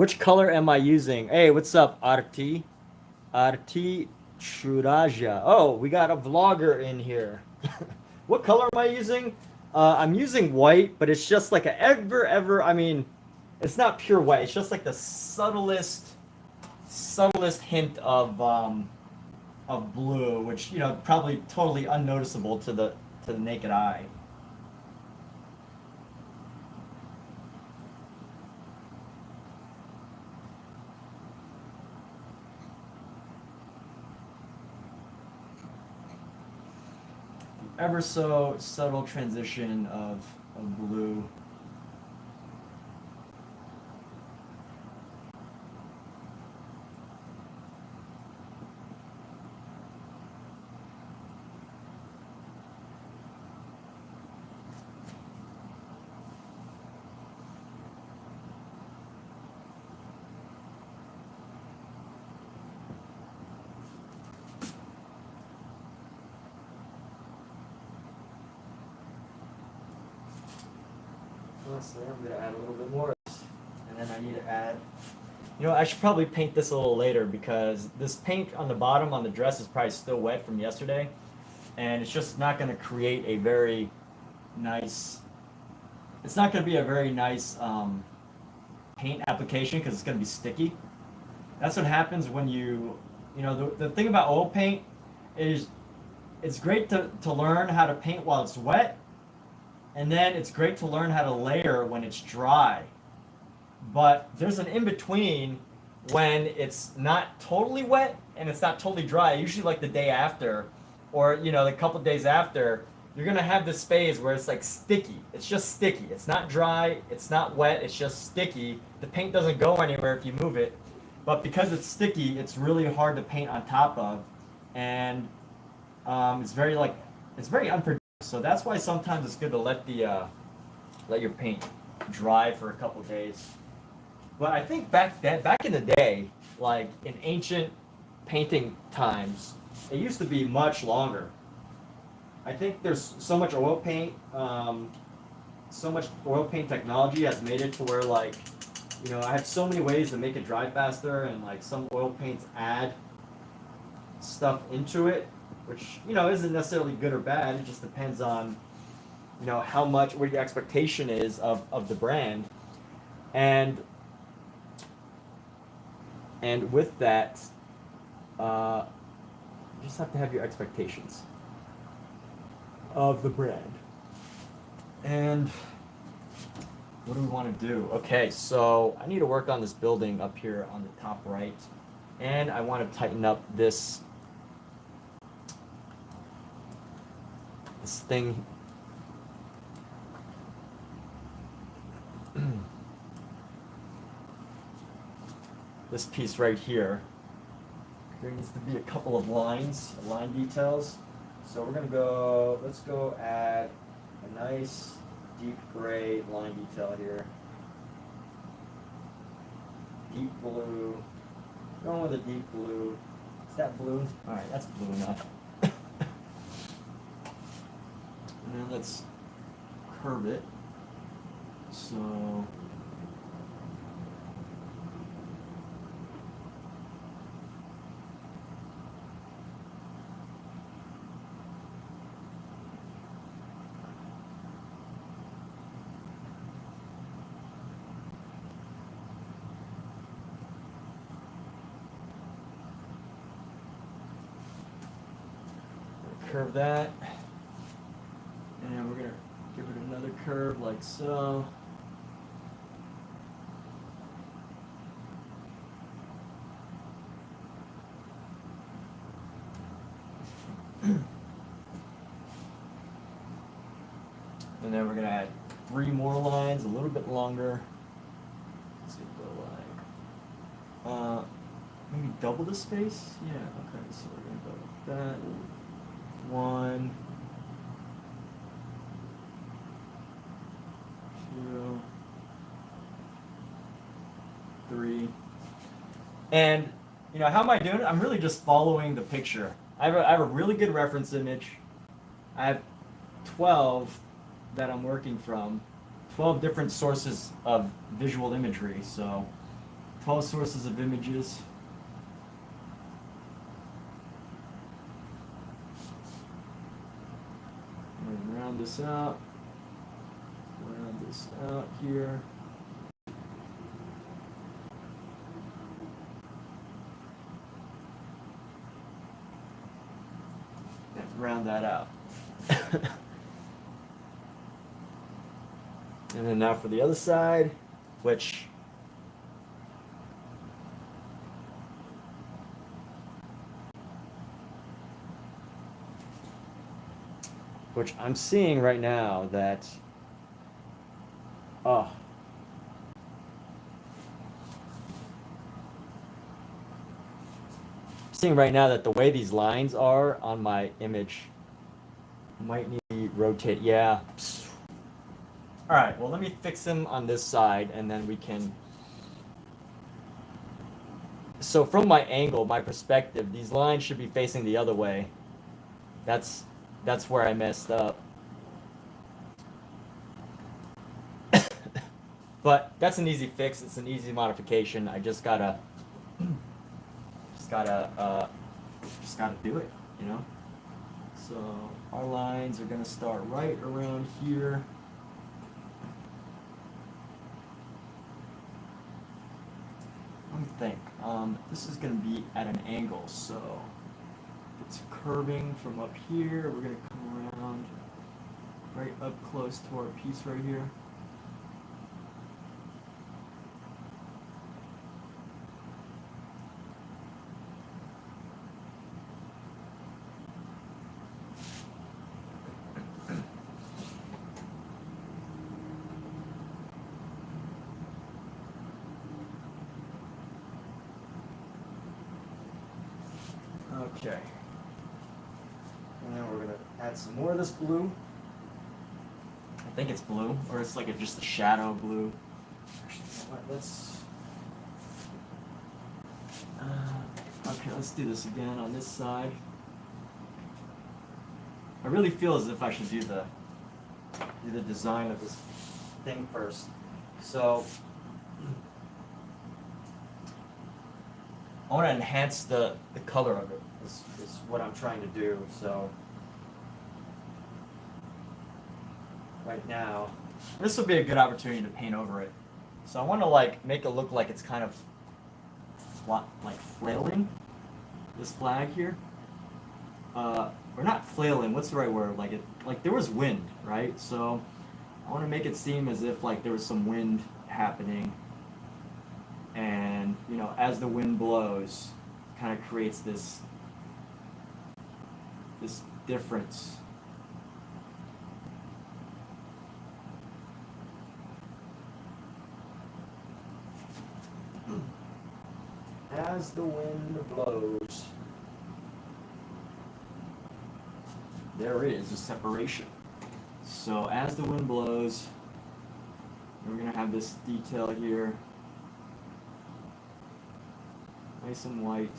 S1: Which color am I using? Hey, what's up, Arti? Arti Churaja. Oh, we got a vlogger in here. What color am I using? I'm using white, but it's just like I mean, it's not pure white. It's just like the subtlest hint of blue, which, you know, probably totally unnoticeable to the naked eye. Ever so subtle transition of blue. Honestly, I'm gonna add a little bit more, and then I need to add. You know, I should probably paint this a little later because this paint on the bottom on the dress is probably still wet from yesterday, and it's just not going to create a very nice. It's not going to be a very nice paint application because it's going to be sticky. That's what happens when you know, the thing about oil paint is it's great to learn how to paint while it's wet, and then it's great to learn how to layer when it's dry. But there's an in-between when it's not totally wet and it's not totally dry, usually like the day after, or, you know, a couple days after, you're gonna have this phase where it's like sticky. It's just sticky. It's not dry, it's not wet, it's just sticky. The paint doesn't go anywhere if you move it. But because it's sticky, it's really hard to paint on top of. And it's very unpredictable. So that's why sometimes it's good to let your paint dry for a couple days. But I think back in the day, like in ancient painting times, it used to be much longer. I think there's so much oil paint technology has made it to where, like, you know, I have so many ways to make it dry faster, and like some oil paints add stuff into it, which, you know, isn't necessarily good or bad. It just depends on, you know, how much, what your expectation is of the brand. And with that, you just have to have your expectations of the brand. And what do we want to do? Okay, so I need to work on this building up here on the top right, and I want to tighten up this thing. This piece right here. There needs to be a couple of line details. So we're gonna let's go add a nice deep gray line detail here. Deep blue. Going with a deep blue. Is that blue? Alright, that's blue enough. And then let's curve it. So curve that, and we're gonna give it another curve like so. And then we're gonna add 3 more lines, a little bit longer. Let's go like maybe double the space. Yeah. Okay. So we're gonna go like that. 1, 2, 3. And, you know, how am I doing it? I'm really just following the picture. I have a really good reference image. I have 12 that I'm working from, 12 different sources of visual imagery. So 12 sources of images. And round this out. Round this out here. And round that out. And then now for the other side, which I'm seeing right now that, oh, I'm seeing right now that the way these lines are on my image might need to rotate. Yeah. All right, well, let me fix them on this side, and then we can. So from my angle, my perspective, these lines should be facing the other way. That's where I messed up. But that's an easy fix. It's an easy modification. I just gotta do it, you know? So our lines are gonna start right around here. Let me think. This is gonna be at an angle, so it's curving from up here. We're gonna come around right up close to our piece right here. Okay. And then we're gonna add some more of this blue. I think it's blue, or it's like just a shadow blue. Let's. Okay, let's do this again on this side. I really feel as if I should do the design of this thing first. So I want to enhance the color of it. Is what I'm trying to do. So right now, this will be a good opportunity to paint over it. So I want to like make it look like it's kind of like flailing. This flag here, or not flailing. What's the right word? Like there was wind, right? So I want to make it seem as if like there was some wind happening, and you know, as the wind blows, kind of creates this difference. As the wind blows, there is a separation. So as the wind blows, we're going to have this detail here. Nice and white.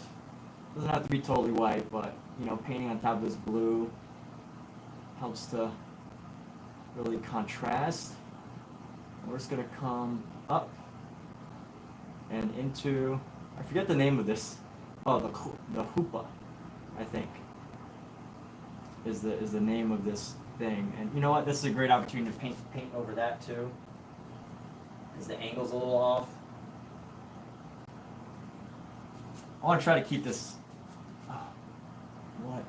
S1: Doesn't have to be totally white, but you know, painting on top of this blue helps to really contrast. And we're just going to come up and into, I forget the name of this. Oh, the hoopah, I think, is the name of this thing. And you know what? This is a great opportunity to paint over that too, because the angle's a little off. I want to try to keep this. Oh, what?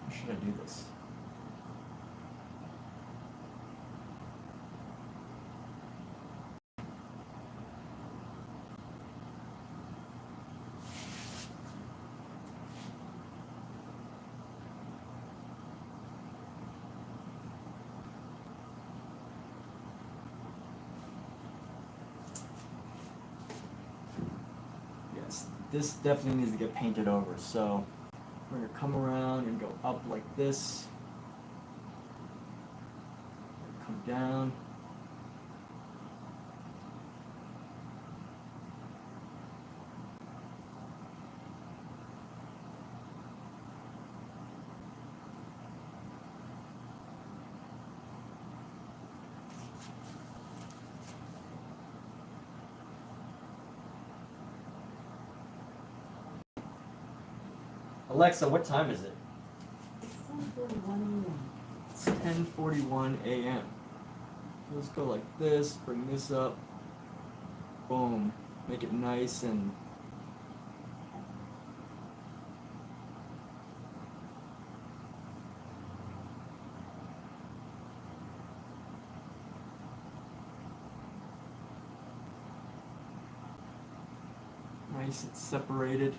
S1: How should I do this? This definitely needs to get painted over, so we're going to come around and go up like this, come down, Alexa, what time is it?
S2: It's 10:41 a.m.
S1: It's 10:41 a.m. Let's go like this, bring this up. Boom. Make it nice and nice and separated.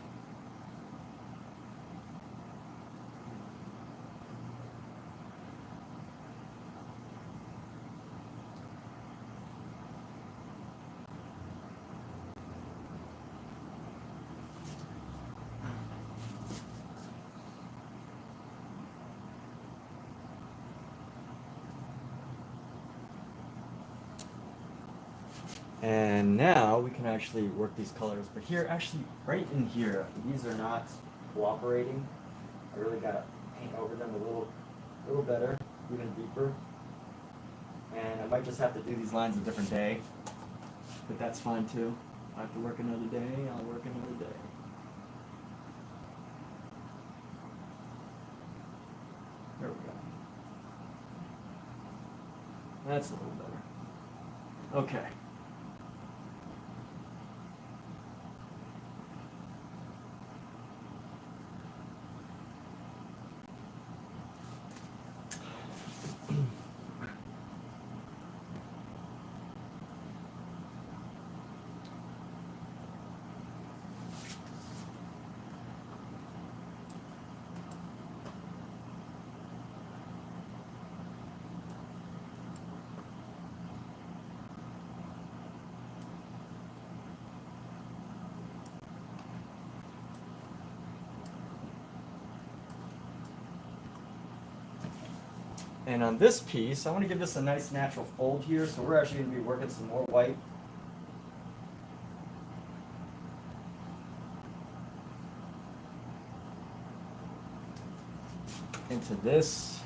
S1: And now we can actually work these colors. But here, actually, right in here, these are not cooperating. I really gotta paint over them a little better, even deeper. And I might just have to do these lines a different day, but that's fine too. I have to work another day, I'll work another day. There we go. That's a little better. Okay. And on this piece, I want to give this a nice natural fold here, so we're actually going to be working some more white. Into this.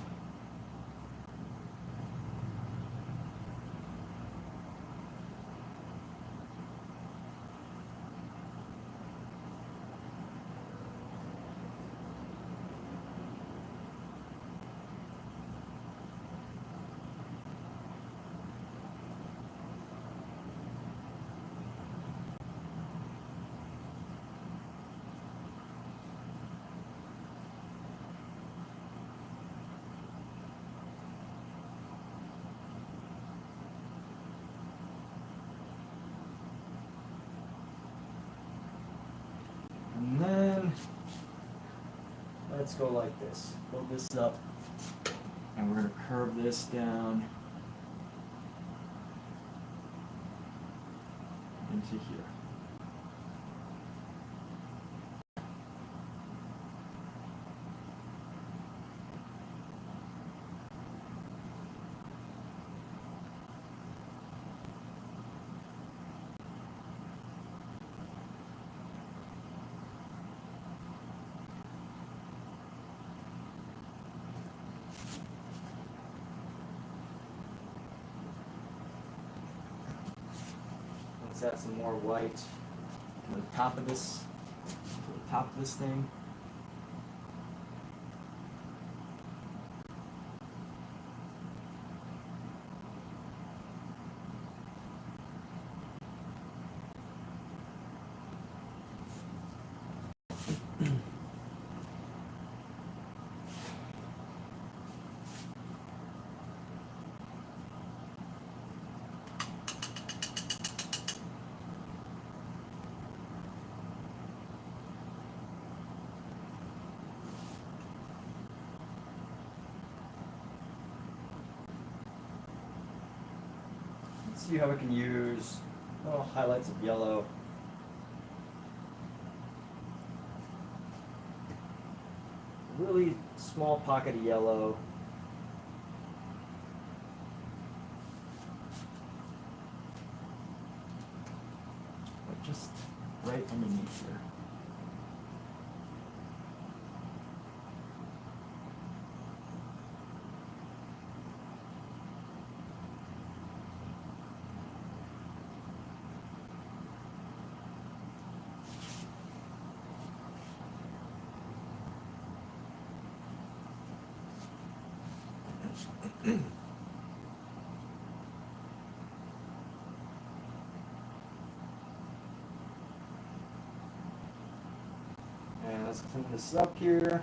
S1: And then let's go like this. Build this up, and we're going to curve this down into here. Let's add some more white to the top of this thing. See how we can use little highlights of yellow. Really small pocket of yellow. But just right underneath here. And let's clean this up here.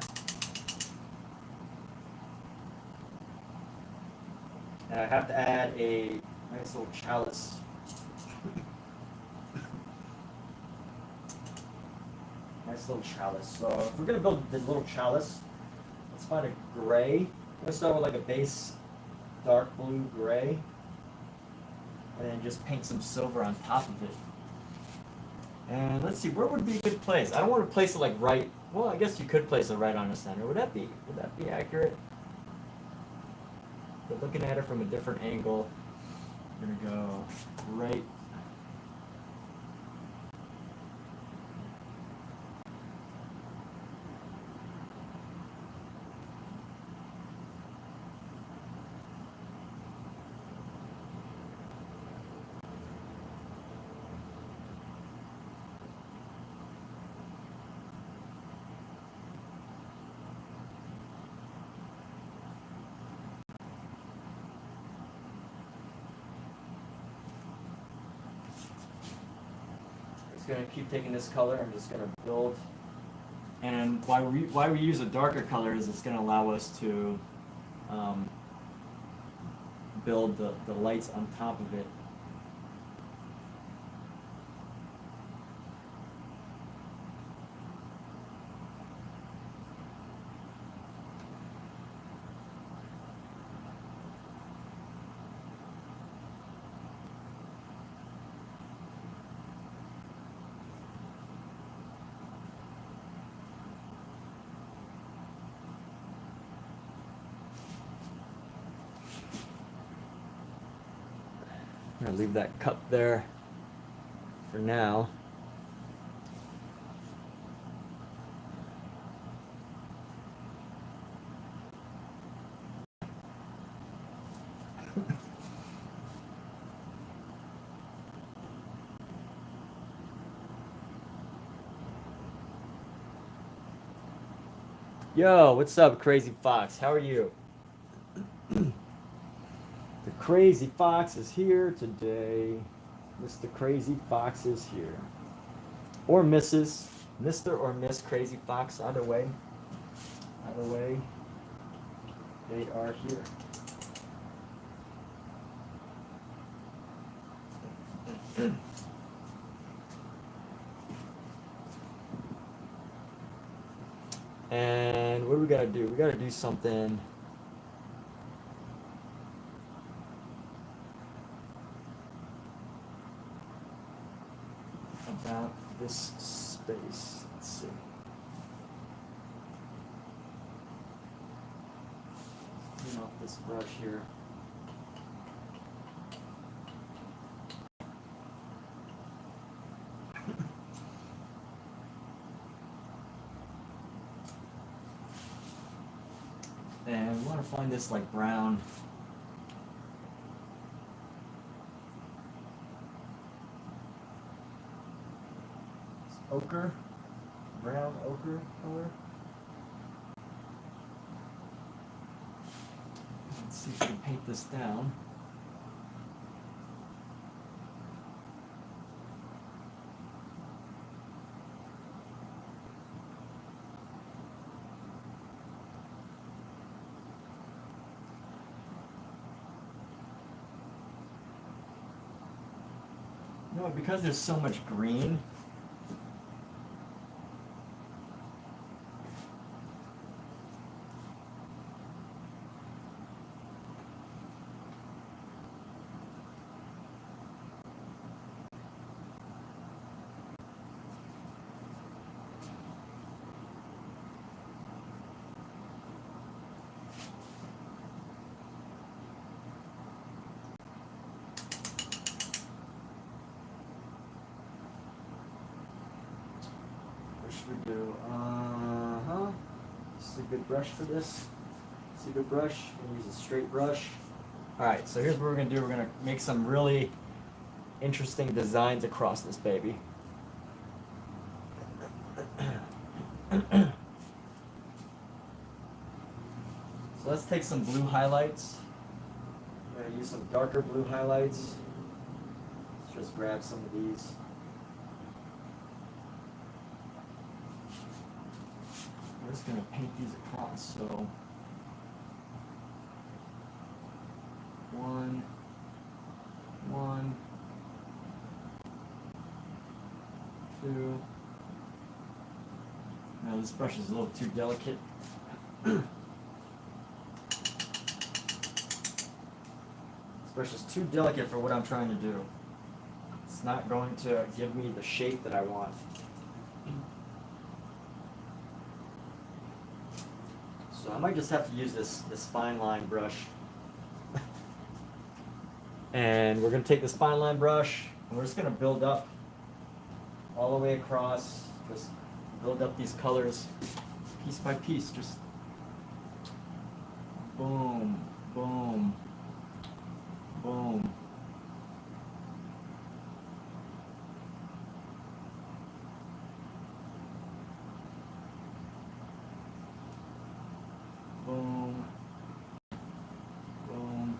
S1: And I have to add a nice little chalice. Nice little chalice. So if we're gonna build the little chalice, let's find a gray. I'm gonna start with like a base dark blue gray. And then just paint some silver on top of it. And let's see, where would be a good place? I don't want to place it like right. Well, I guess you could place it right on the center. Would that be accurate? But looking at it from a different angle, I'm gonna go right. Just gonna keep taking this color. I'm just gonna build. And why we use a darker color is it's gonna allow us to build the lights on top of it. I'm gonna leave that cup there for now. Yo, what's up, Crazy Fox? How are you? The Crazy Fox is here today. Mr. Crazy Fox is here. Or Mrs. Mr. or Miss Crazy Fox, either way. Either way, they are here. And what do we gotta do? We gotta do something. About this space. Let's see. Clean off this brush here. And we want to find this like brown. It's ochre, brown ochre color. Let's see if we can paint this down. No, because there's so much green. We do. This is a good brush for this. This is a good brush. I'm gonna use a straight brush. Alright, so here's what we're gonna do. We're gonna make some really interesting designs across this baby. So let's take some blue highlights. I'm gonna use some darker blue highlights. Let's just grab some of these. We're just gonna paint these across, so one, two. Now this brush is a little too delicate. This brush is too delicate for what I'm trying to do. It's not going to give me the shape that I want. So I might just have to use this fine line brush. And we're going to take this fine line brush and we're just going to build up all the way across. Just build up these colors piece by piece. Just boom, boom, boom. Boom, boom.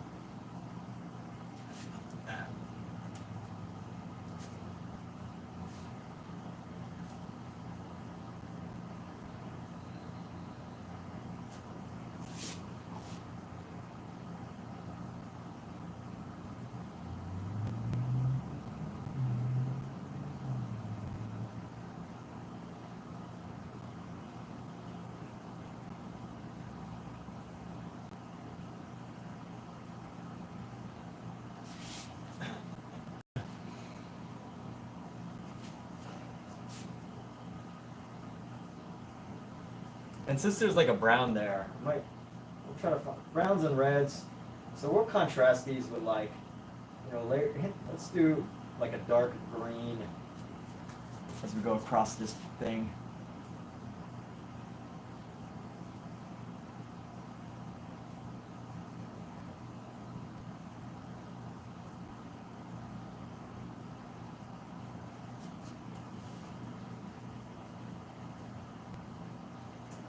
S1: And since there's like a brown there, we'll try to find browns and reds. So we'll contrast these with like, let's do like a dark green as we go across this thing.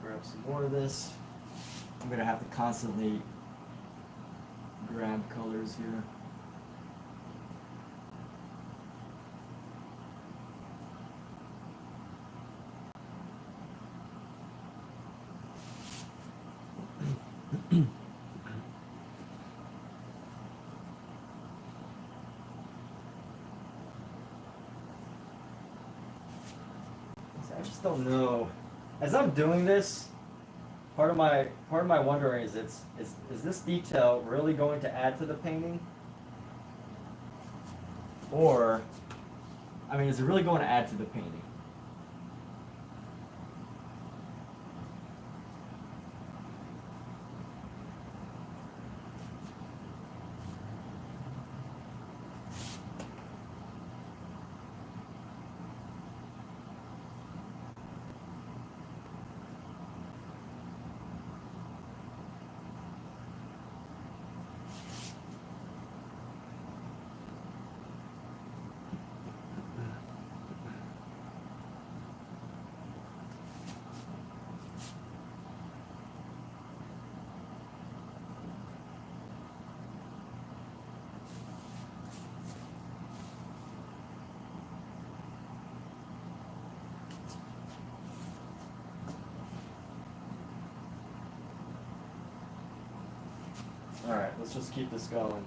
S1: Grab some more of this. I'm gonna have to constantly grab colors here. I just don't know. As I'm doing this, part of my wondering is this detail really going to add to the painting? Or, I mean, is it really going to add to the painting? Alright, let's just keep this going.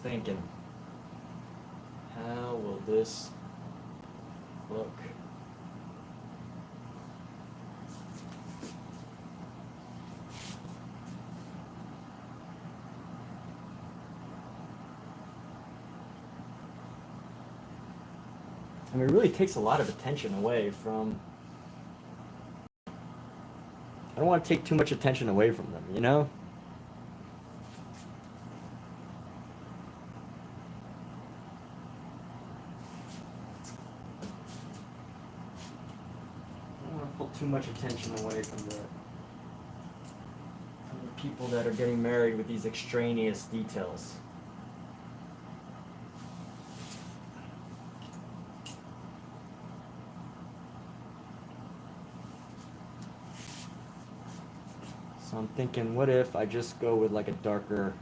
S1: Thinking, how will this look? I mean, it really takes a lot of attention away from. I don't want to take too much attention away from them, you know? I don't want to pull too much attention away from the people that are getting married with these extraneous details. So I'm thinking, what if I just go with like a darker.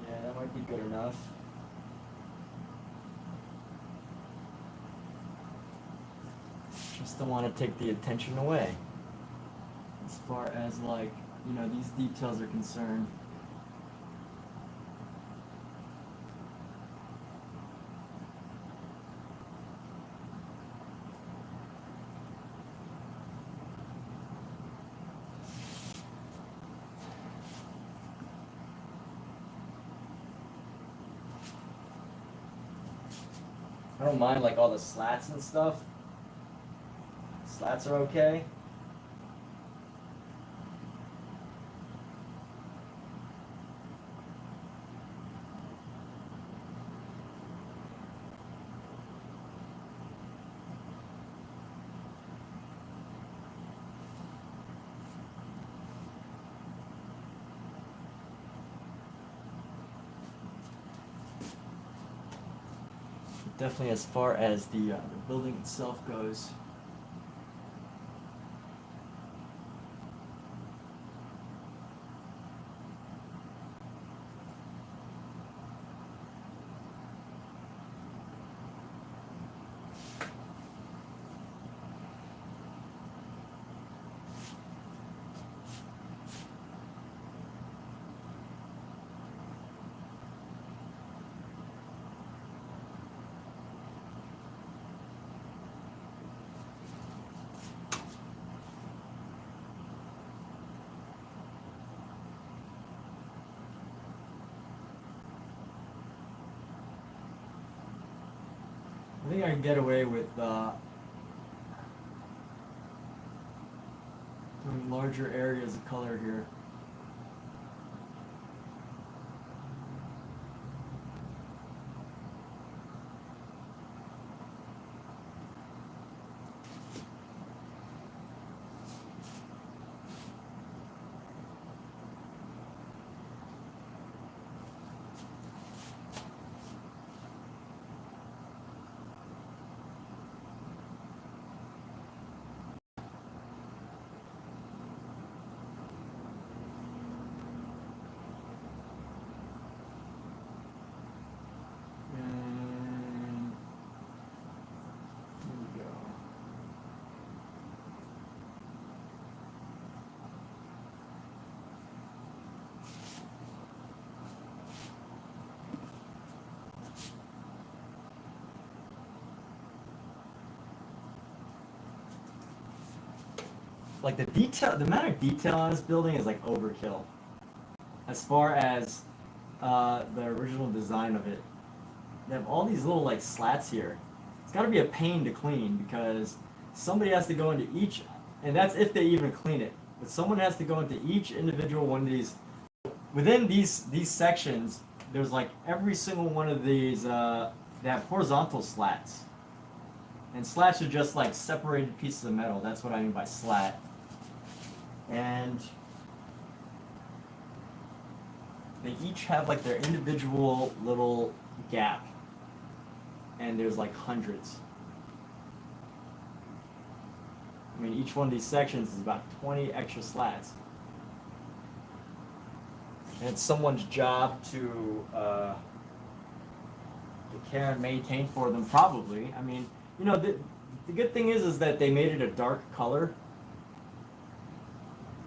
S1: Yeah, that might be good enough. Just don't want to take the attention away. As far as like, you know, these details are concerned. I don't mind like all the slats and stuff. Slats are okay. Definitely as far as the building itself goes. I think I can get away with doing larger areas of color here. And here we go. Like the detail, the amount of detail on this building is like overkill. As far as the original design of it, they have all these little like slats here. It's got to be a pain to clean because somebody has to go into each, and that's if they even clean it. But someone has to go into each individual one of these. Within these sections, there's like every single one of these they have horizontal slats. And slats are just like separated pieces of metal. That's what I mean by slat. And they each have like their individual little gap. And there's like hundreds. I mean, each one of these sections is about 20 extra slats. And it's someone's job to care and maintain for them, probably. I mean, you know, the good thing is that they made it a dark color.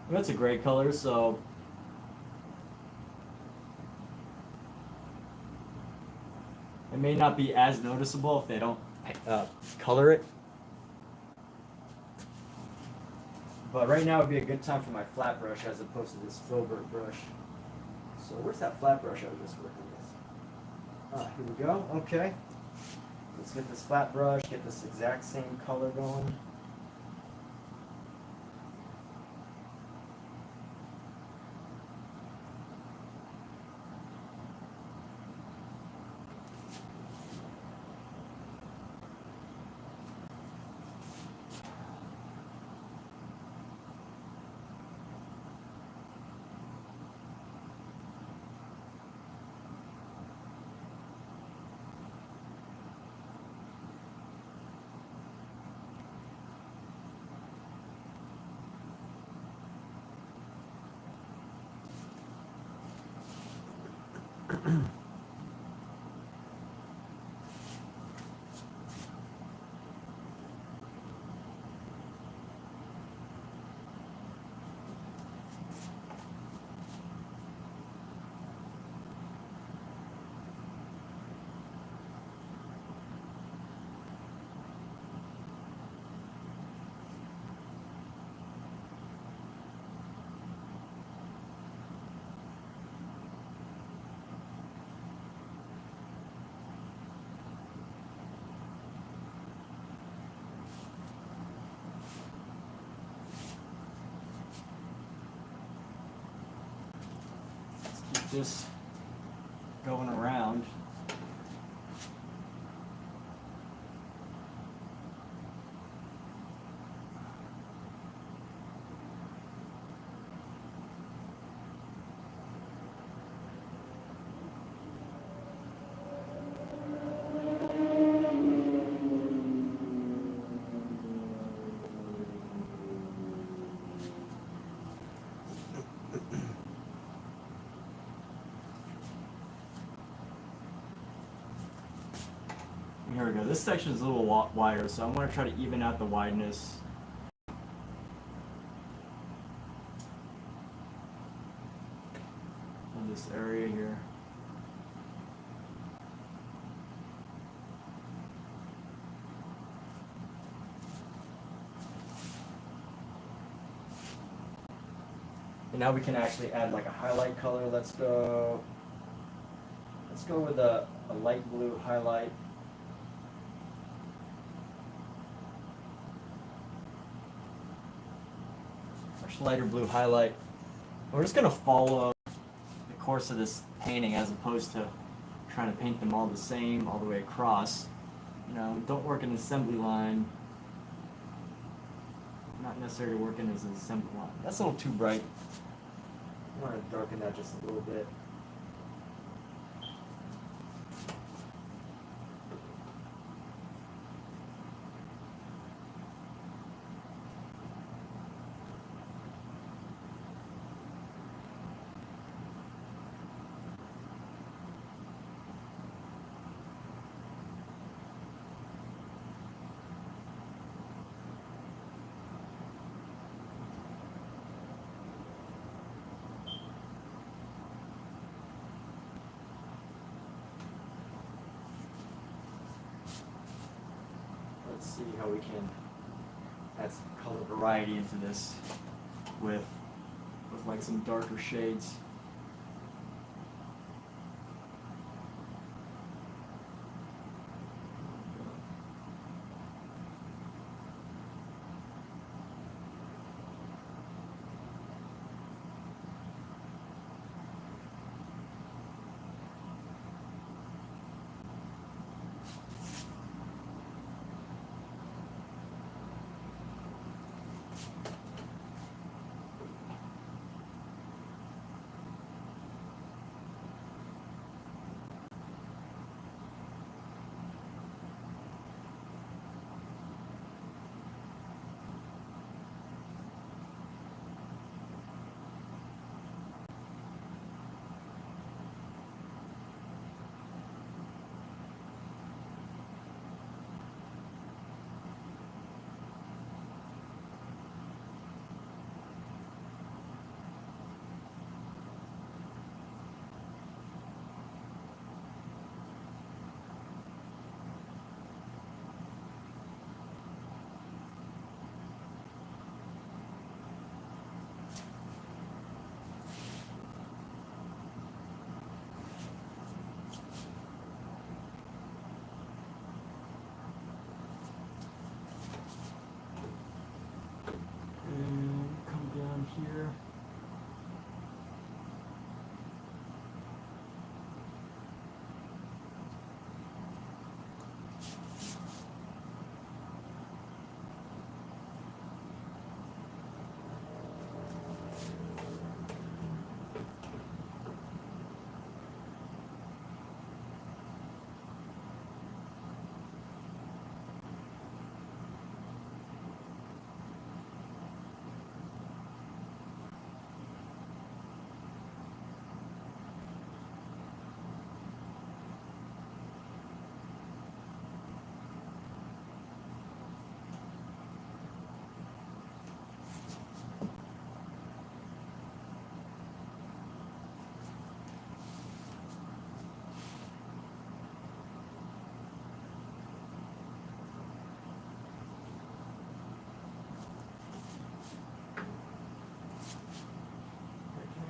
S1: That's a gray color, so it may not be as noticeable if they don't color it. But right now would be a good time for my flat brush as opposed to this filbert brush. So where's that flat brush I was just working with? Ah, here we go. Okay. Let's get this flat brush, get this exact same color going. Just going around. Here we go. This section is a little wider, so I'm going to try to even out the wideness. In this area here. And now we can actually add like a highlight color. Let's go with a light blue highlight. Lighter blue highlight. We're just going to follow the course of this painting as opposed to trying to paint them all the same all the way across. You know, don't work an assembly line. Not necessarily working as an assembly line. That's a little too bright. I want to darken that just a little bit. Let's see how we can add some color variety into this with like some darker shades. here.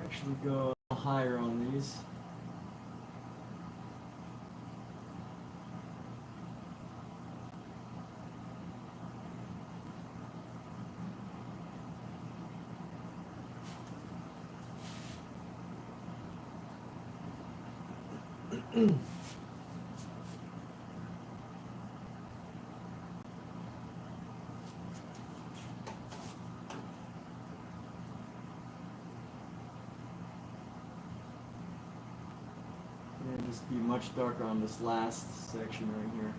S1: Actually go higher on these. And just be much darker on this last section right here.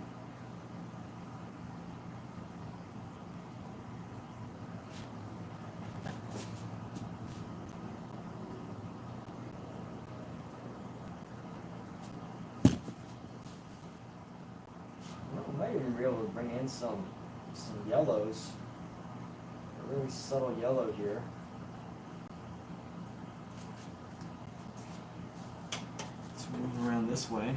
S1: I might even be able to bring in some yellows. A really subtle yellow here. Let's move around this way.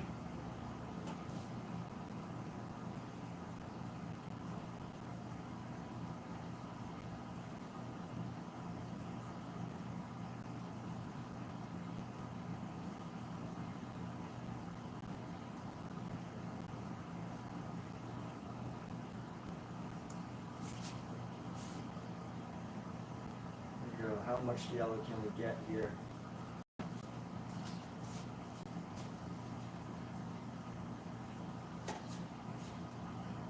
S1: How much yellow can we get here?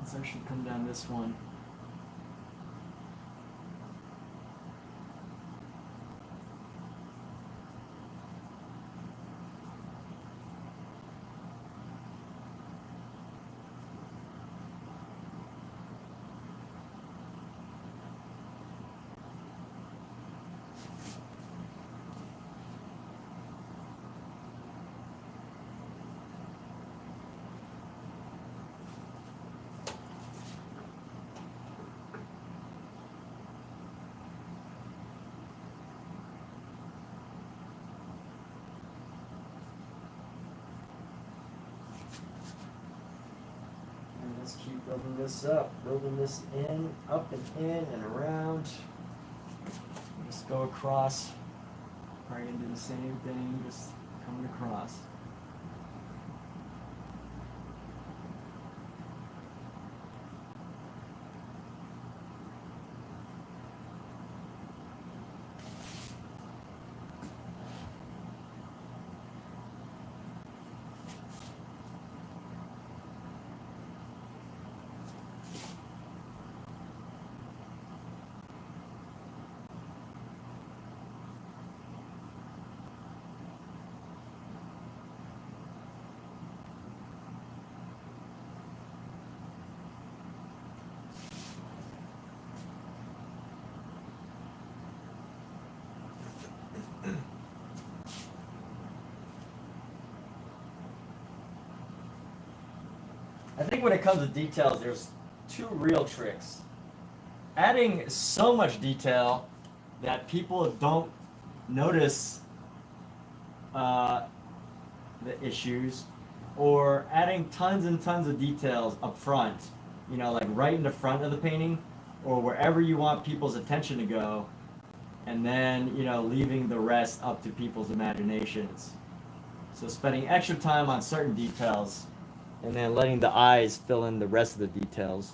S1: Let's actually come down this one. Let's keep building this up, building this in, up and in and around. Just go across. Probably gonna do the same thing, just coming across. I think when it comes to details, there's two real tricks. Adding so much detail that people don't notice the issues, or adding tons and tons of details up front, you know, like right in the front of the painting, or wherever you want people's attention to go, and then, you know, leaving the rest up to people's imaginations. So spending extra time on certain details, and then letting the eyes fill in the rest of the details.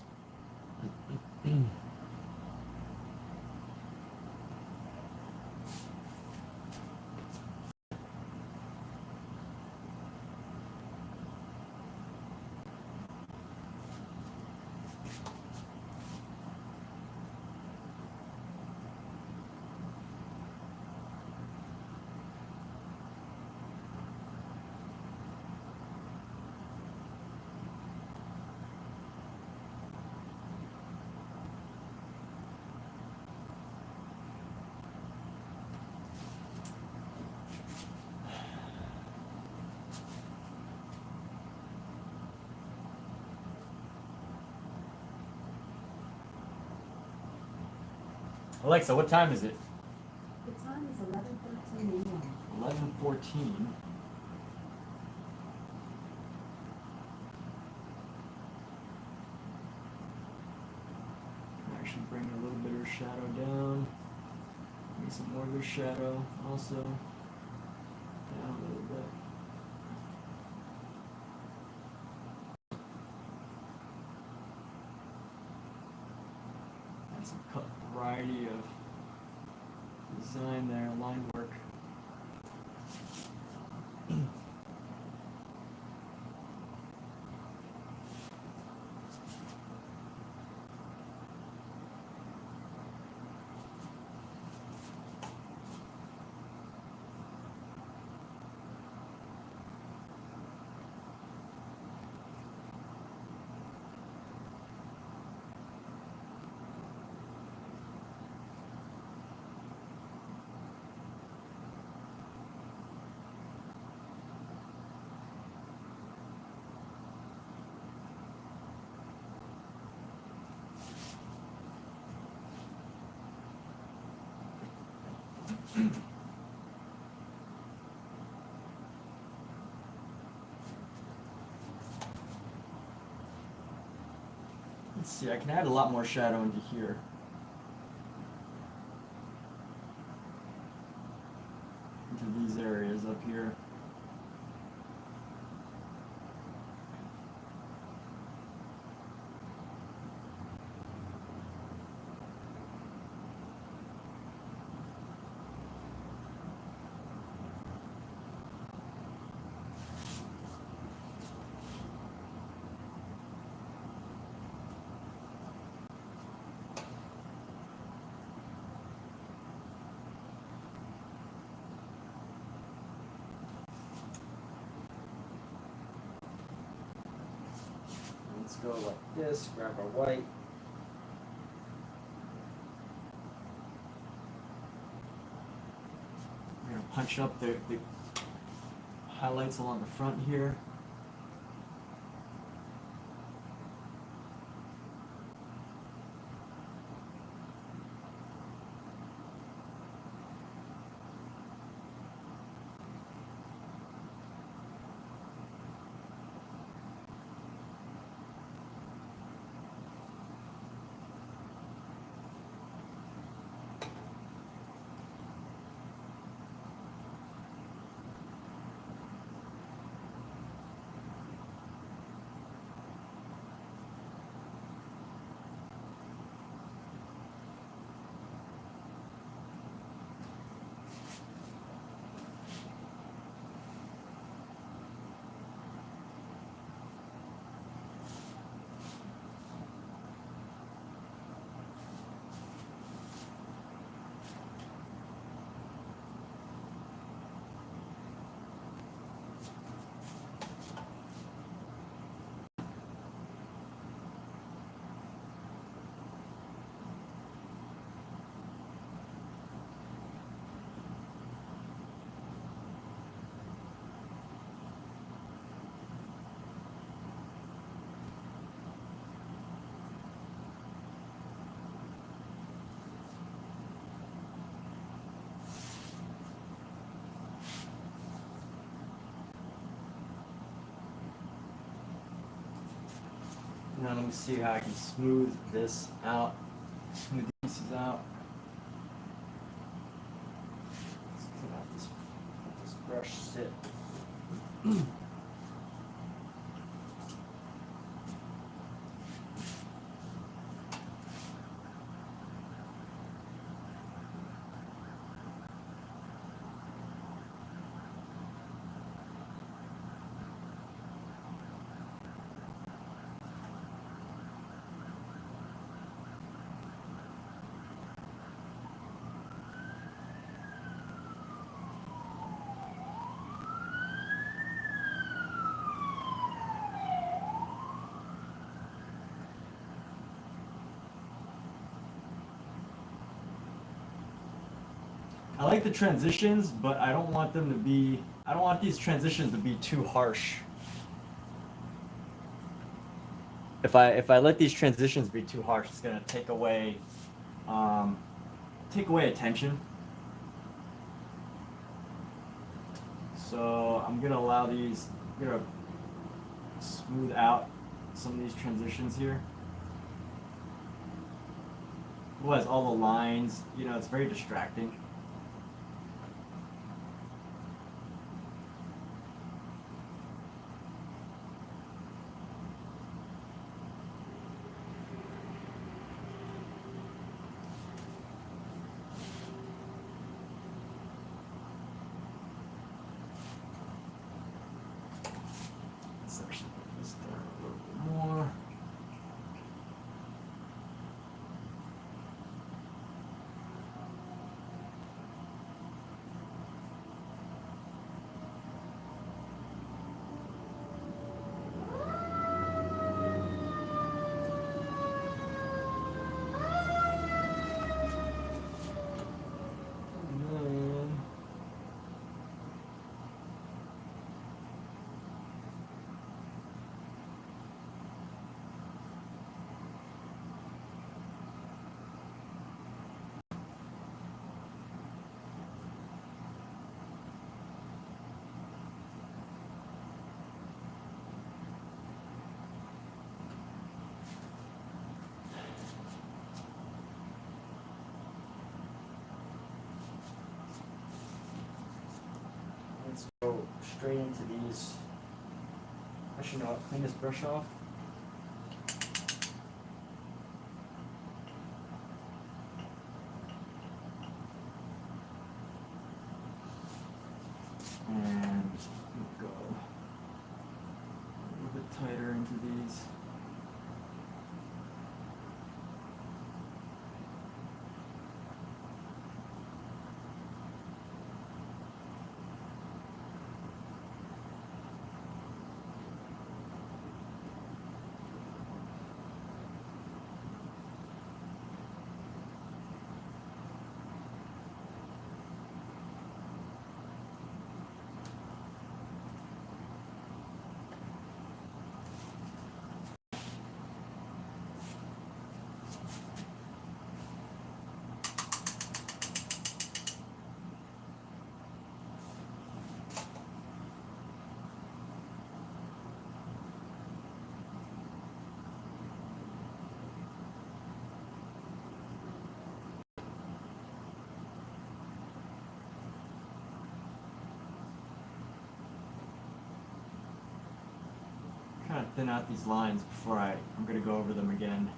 S1: Alexa, what time is it?
S2: The time is 11:13 a.m.
S1: 11:14. Actually bring a little bit of her shadow down. Bring some more of her shadow also down a little bit. And some variety of design there, line work. Let's see, I can add a lot more shadow into here. Into these areas up here. Let's go like this, grab our white. We're going to punch up the highlights along the front here. Now let me see how I can smooth this out, smooth these pieces out. Let's clean out this brush set. I like the transitions, but I don't want them to be, I don't want these transitions to be too harsh. If I let these transitions be too harsh, it's gonna take away take away attention. So I'm gonna allow these, I'm gonna smooth out some of these transitions here. Otherwise, all the lines, you know, it's very distracting. Let's actually put this down a little bit more. Let's go straight into these. Actually, no, clean this brush off. And go a little bit tighter into these. Kind of thin out these lines before I'm going to go over them again.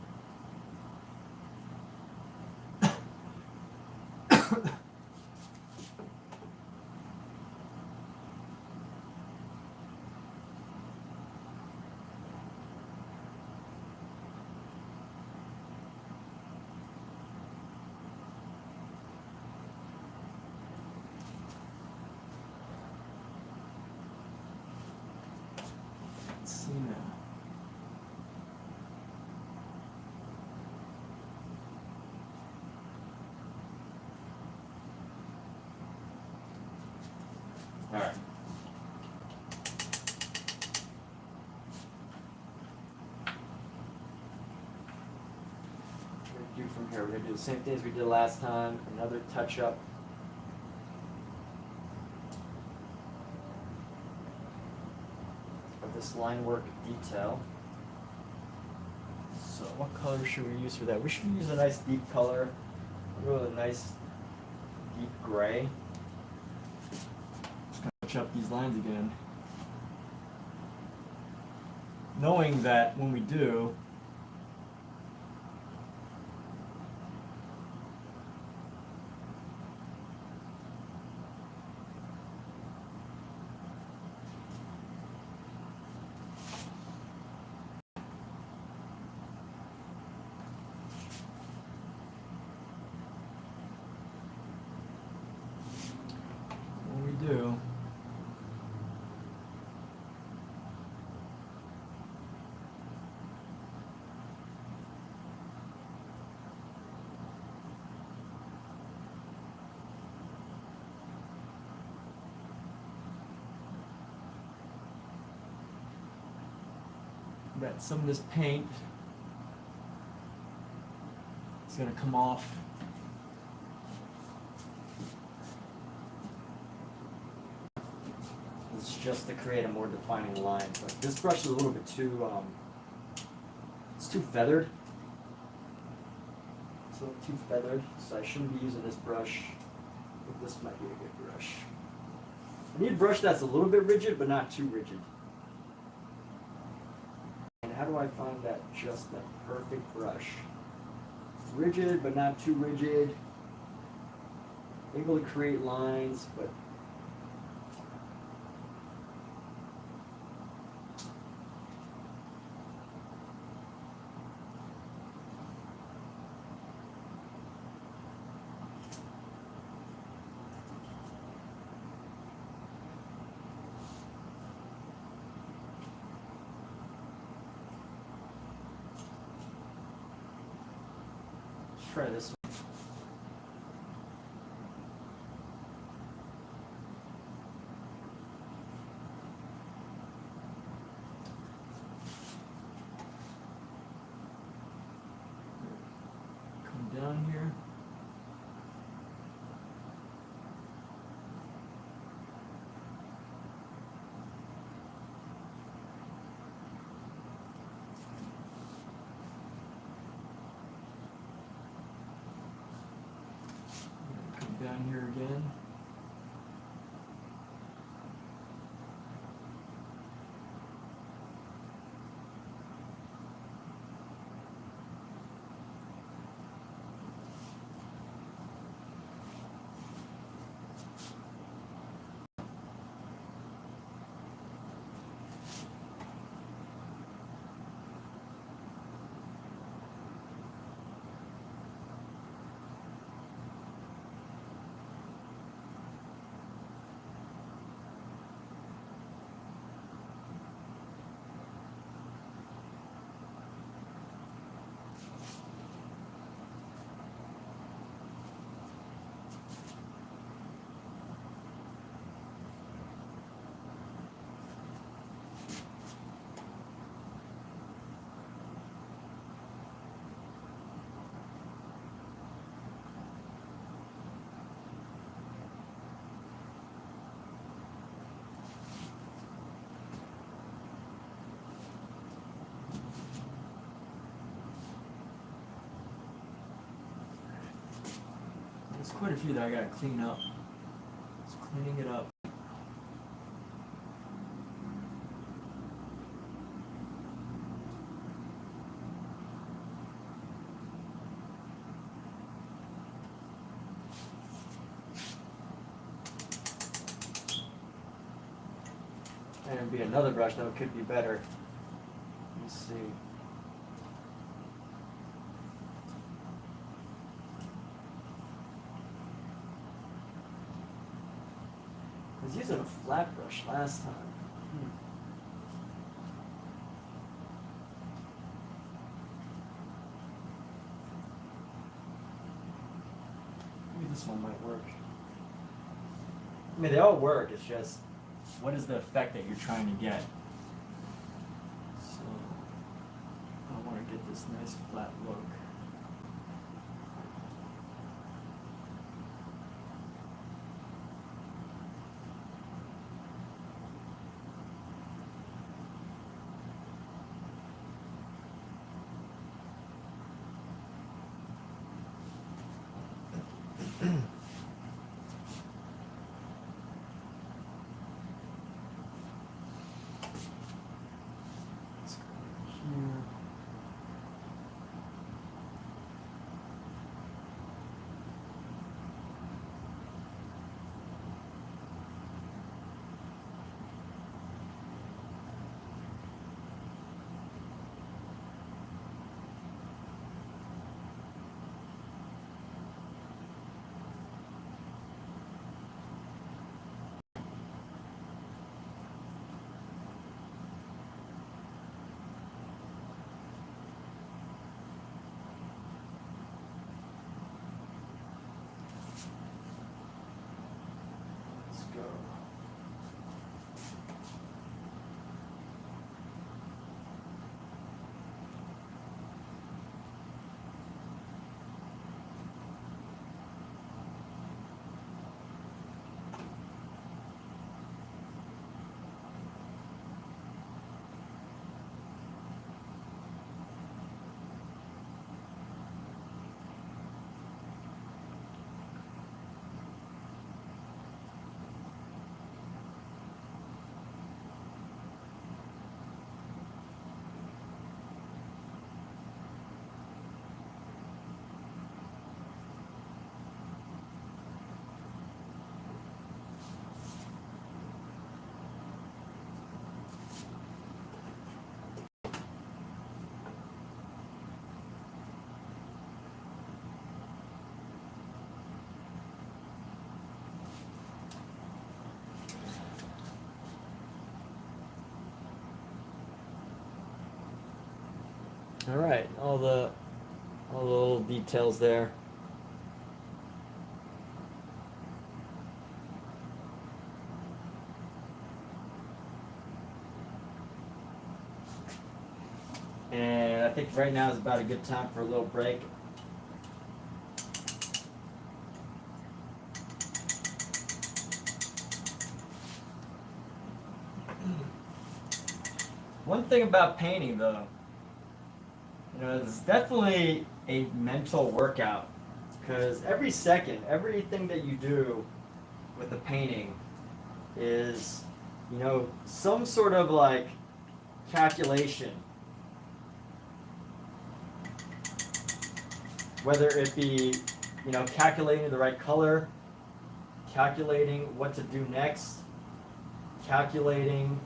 S1: Let's see now. All right. What we're going to do from here, we're going to do the same thing as we did last time, another touch up. Of this line work detail. So what color should we use for that? We should use a nice deep color, really nice deep gray. Just gonna touch up these lines again. Knowing that when we do, that some of this paint is going to come off just to create a more defining line. But this brush is a little bit too, it's too feathered. It's a little too feathered, so I shouldn't be using this brush. But this might be a good brush. I need a brush that's a little bit rigid, but not too rigid. And how do I find that just the perfect brush? Rigid, but not too rigid. Able to create lines, but let's try this one. Down here. Come down here again. There's quite a few that I gotta clean up. Just cleaning it up. And it'd be another brush that could be better. Let's see. I was using a flat brush last time. Maybe this one might work. I mean, they all work. It's just, what is the effect that you're trying to get? So, I want to get this nice flat look. All right, all the little details there. And I think right now is about a good time for a little break. One thing about painting, though, it's definitely a mental workout, because every second, everything that you do with a painting is, some sort of like calculation. Whether it be, calculating the right color, calculating what to do next, calculating,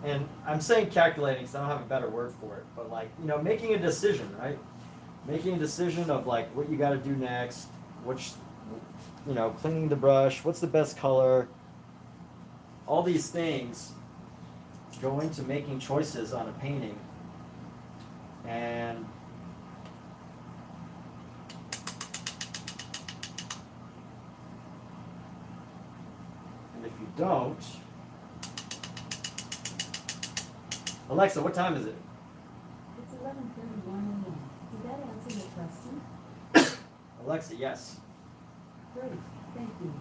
S1: and I'm saying calculating because I don't have a better word for it, but like, making a decision, right? Making a decision of like what you got to do next, which, cleaning the brush, what's the best color. All these things go into making choices on a painting. And if you don't, Alexa, what time is it?
S2: It's 11:31 a.m. Did that answer your question?
S1: Alexa, yes.
S2: Great, thank you.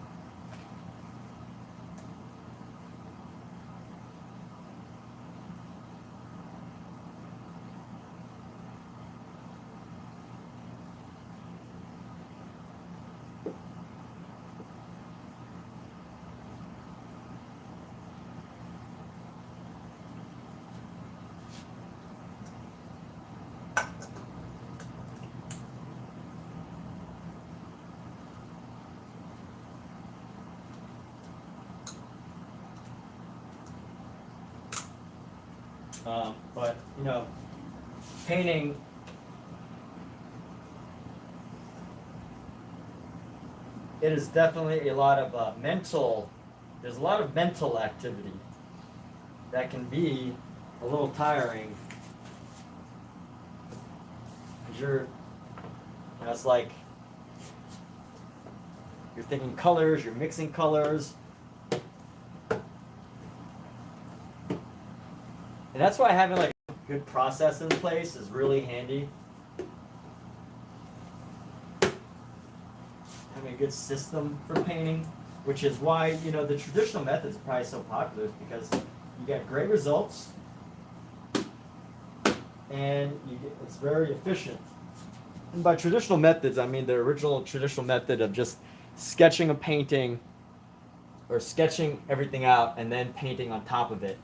S1: But painting, it is definitely a lot of there's a lot of mental activity that can be a little tiring. Because it's like, you're thinking colors, you're mixing colors. And that's why having like a good process in place is really handy. Having a good system for painting, which is why, the traditional methods are probably so popular, because you get great results and it's very efficient. And by traditional methods, I mean the original traditional method of just sketching a painting or sketching everything out and then painting on top of it.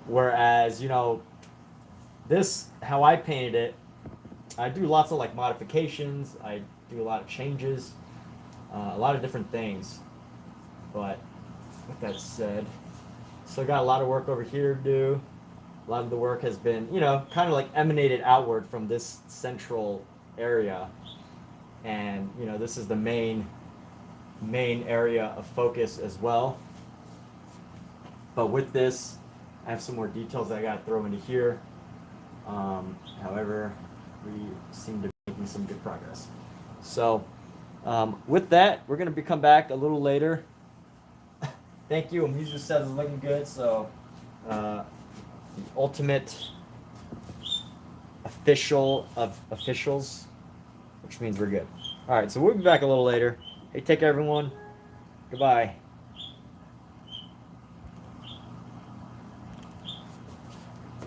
S1: Whereas, this, how I painted it, I do lots of like modifications, I do a lot of changes, a lot of different things. But with that said, still got a lot of work over here to do. A lot of the work has been, kind of like emanated outward from this central area. And, this is the main area of focus as well. But with this, I have some more details that I got to throw into here. However, we seem to be making some good progress. So with that, we're going to come back a little later. Thank you. Amusement says it's looking good. So the ultimate official of officials, which means we're good. All right, so we'll be back a little later. Hey, take care, everyone. Goodbye.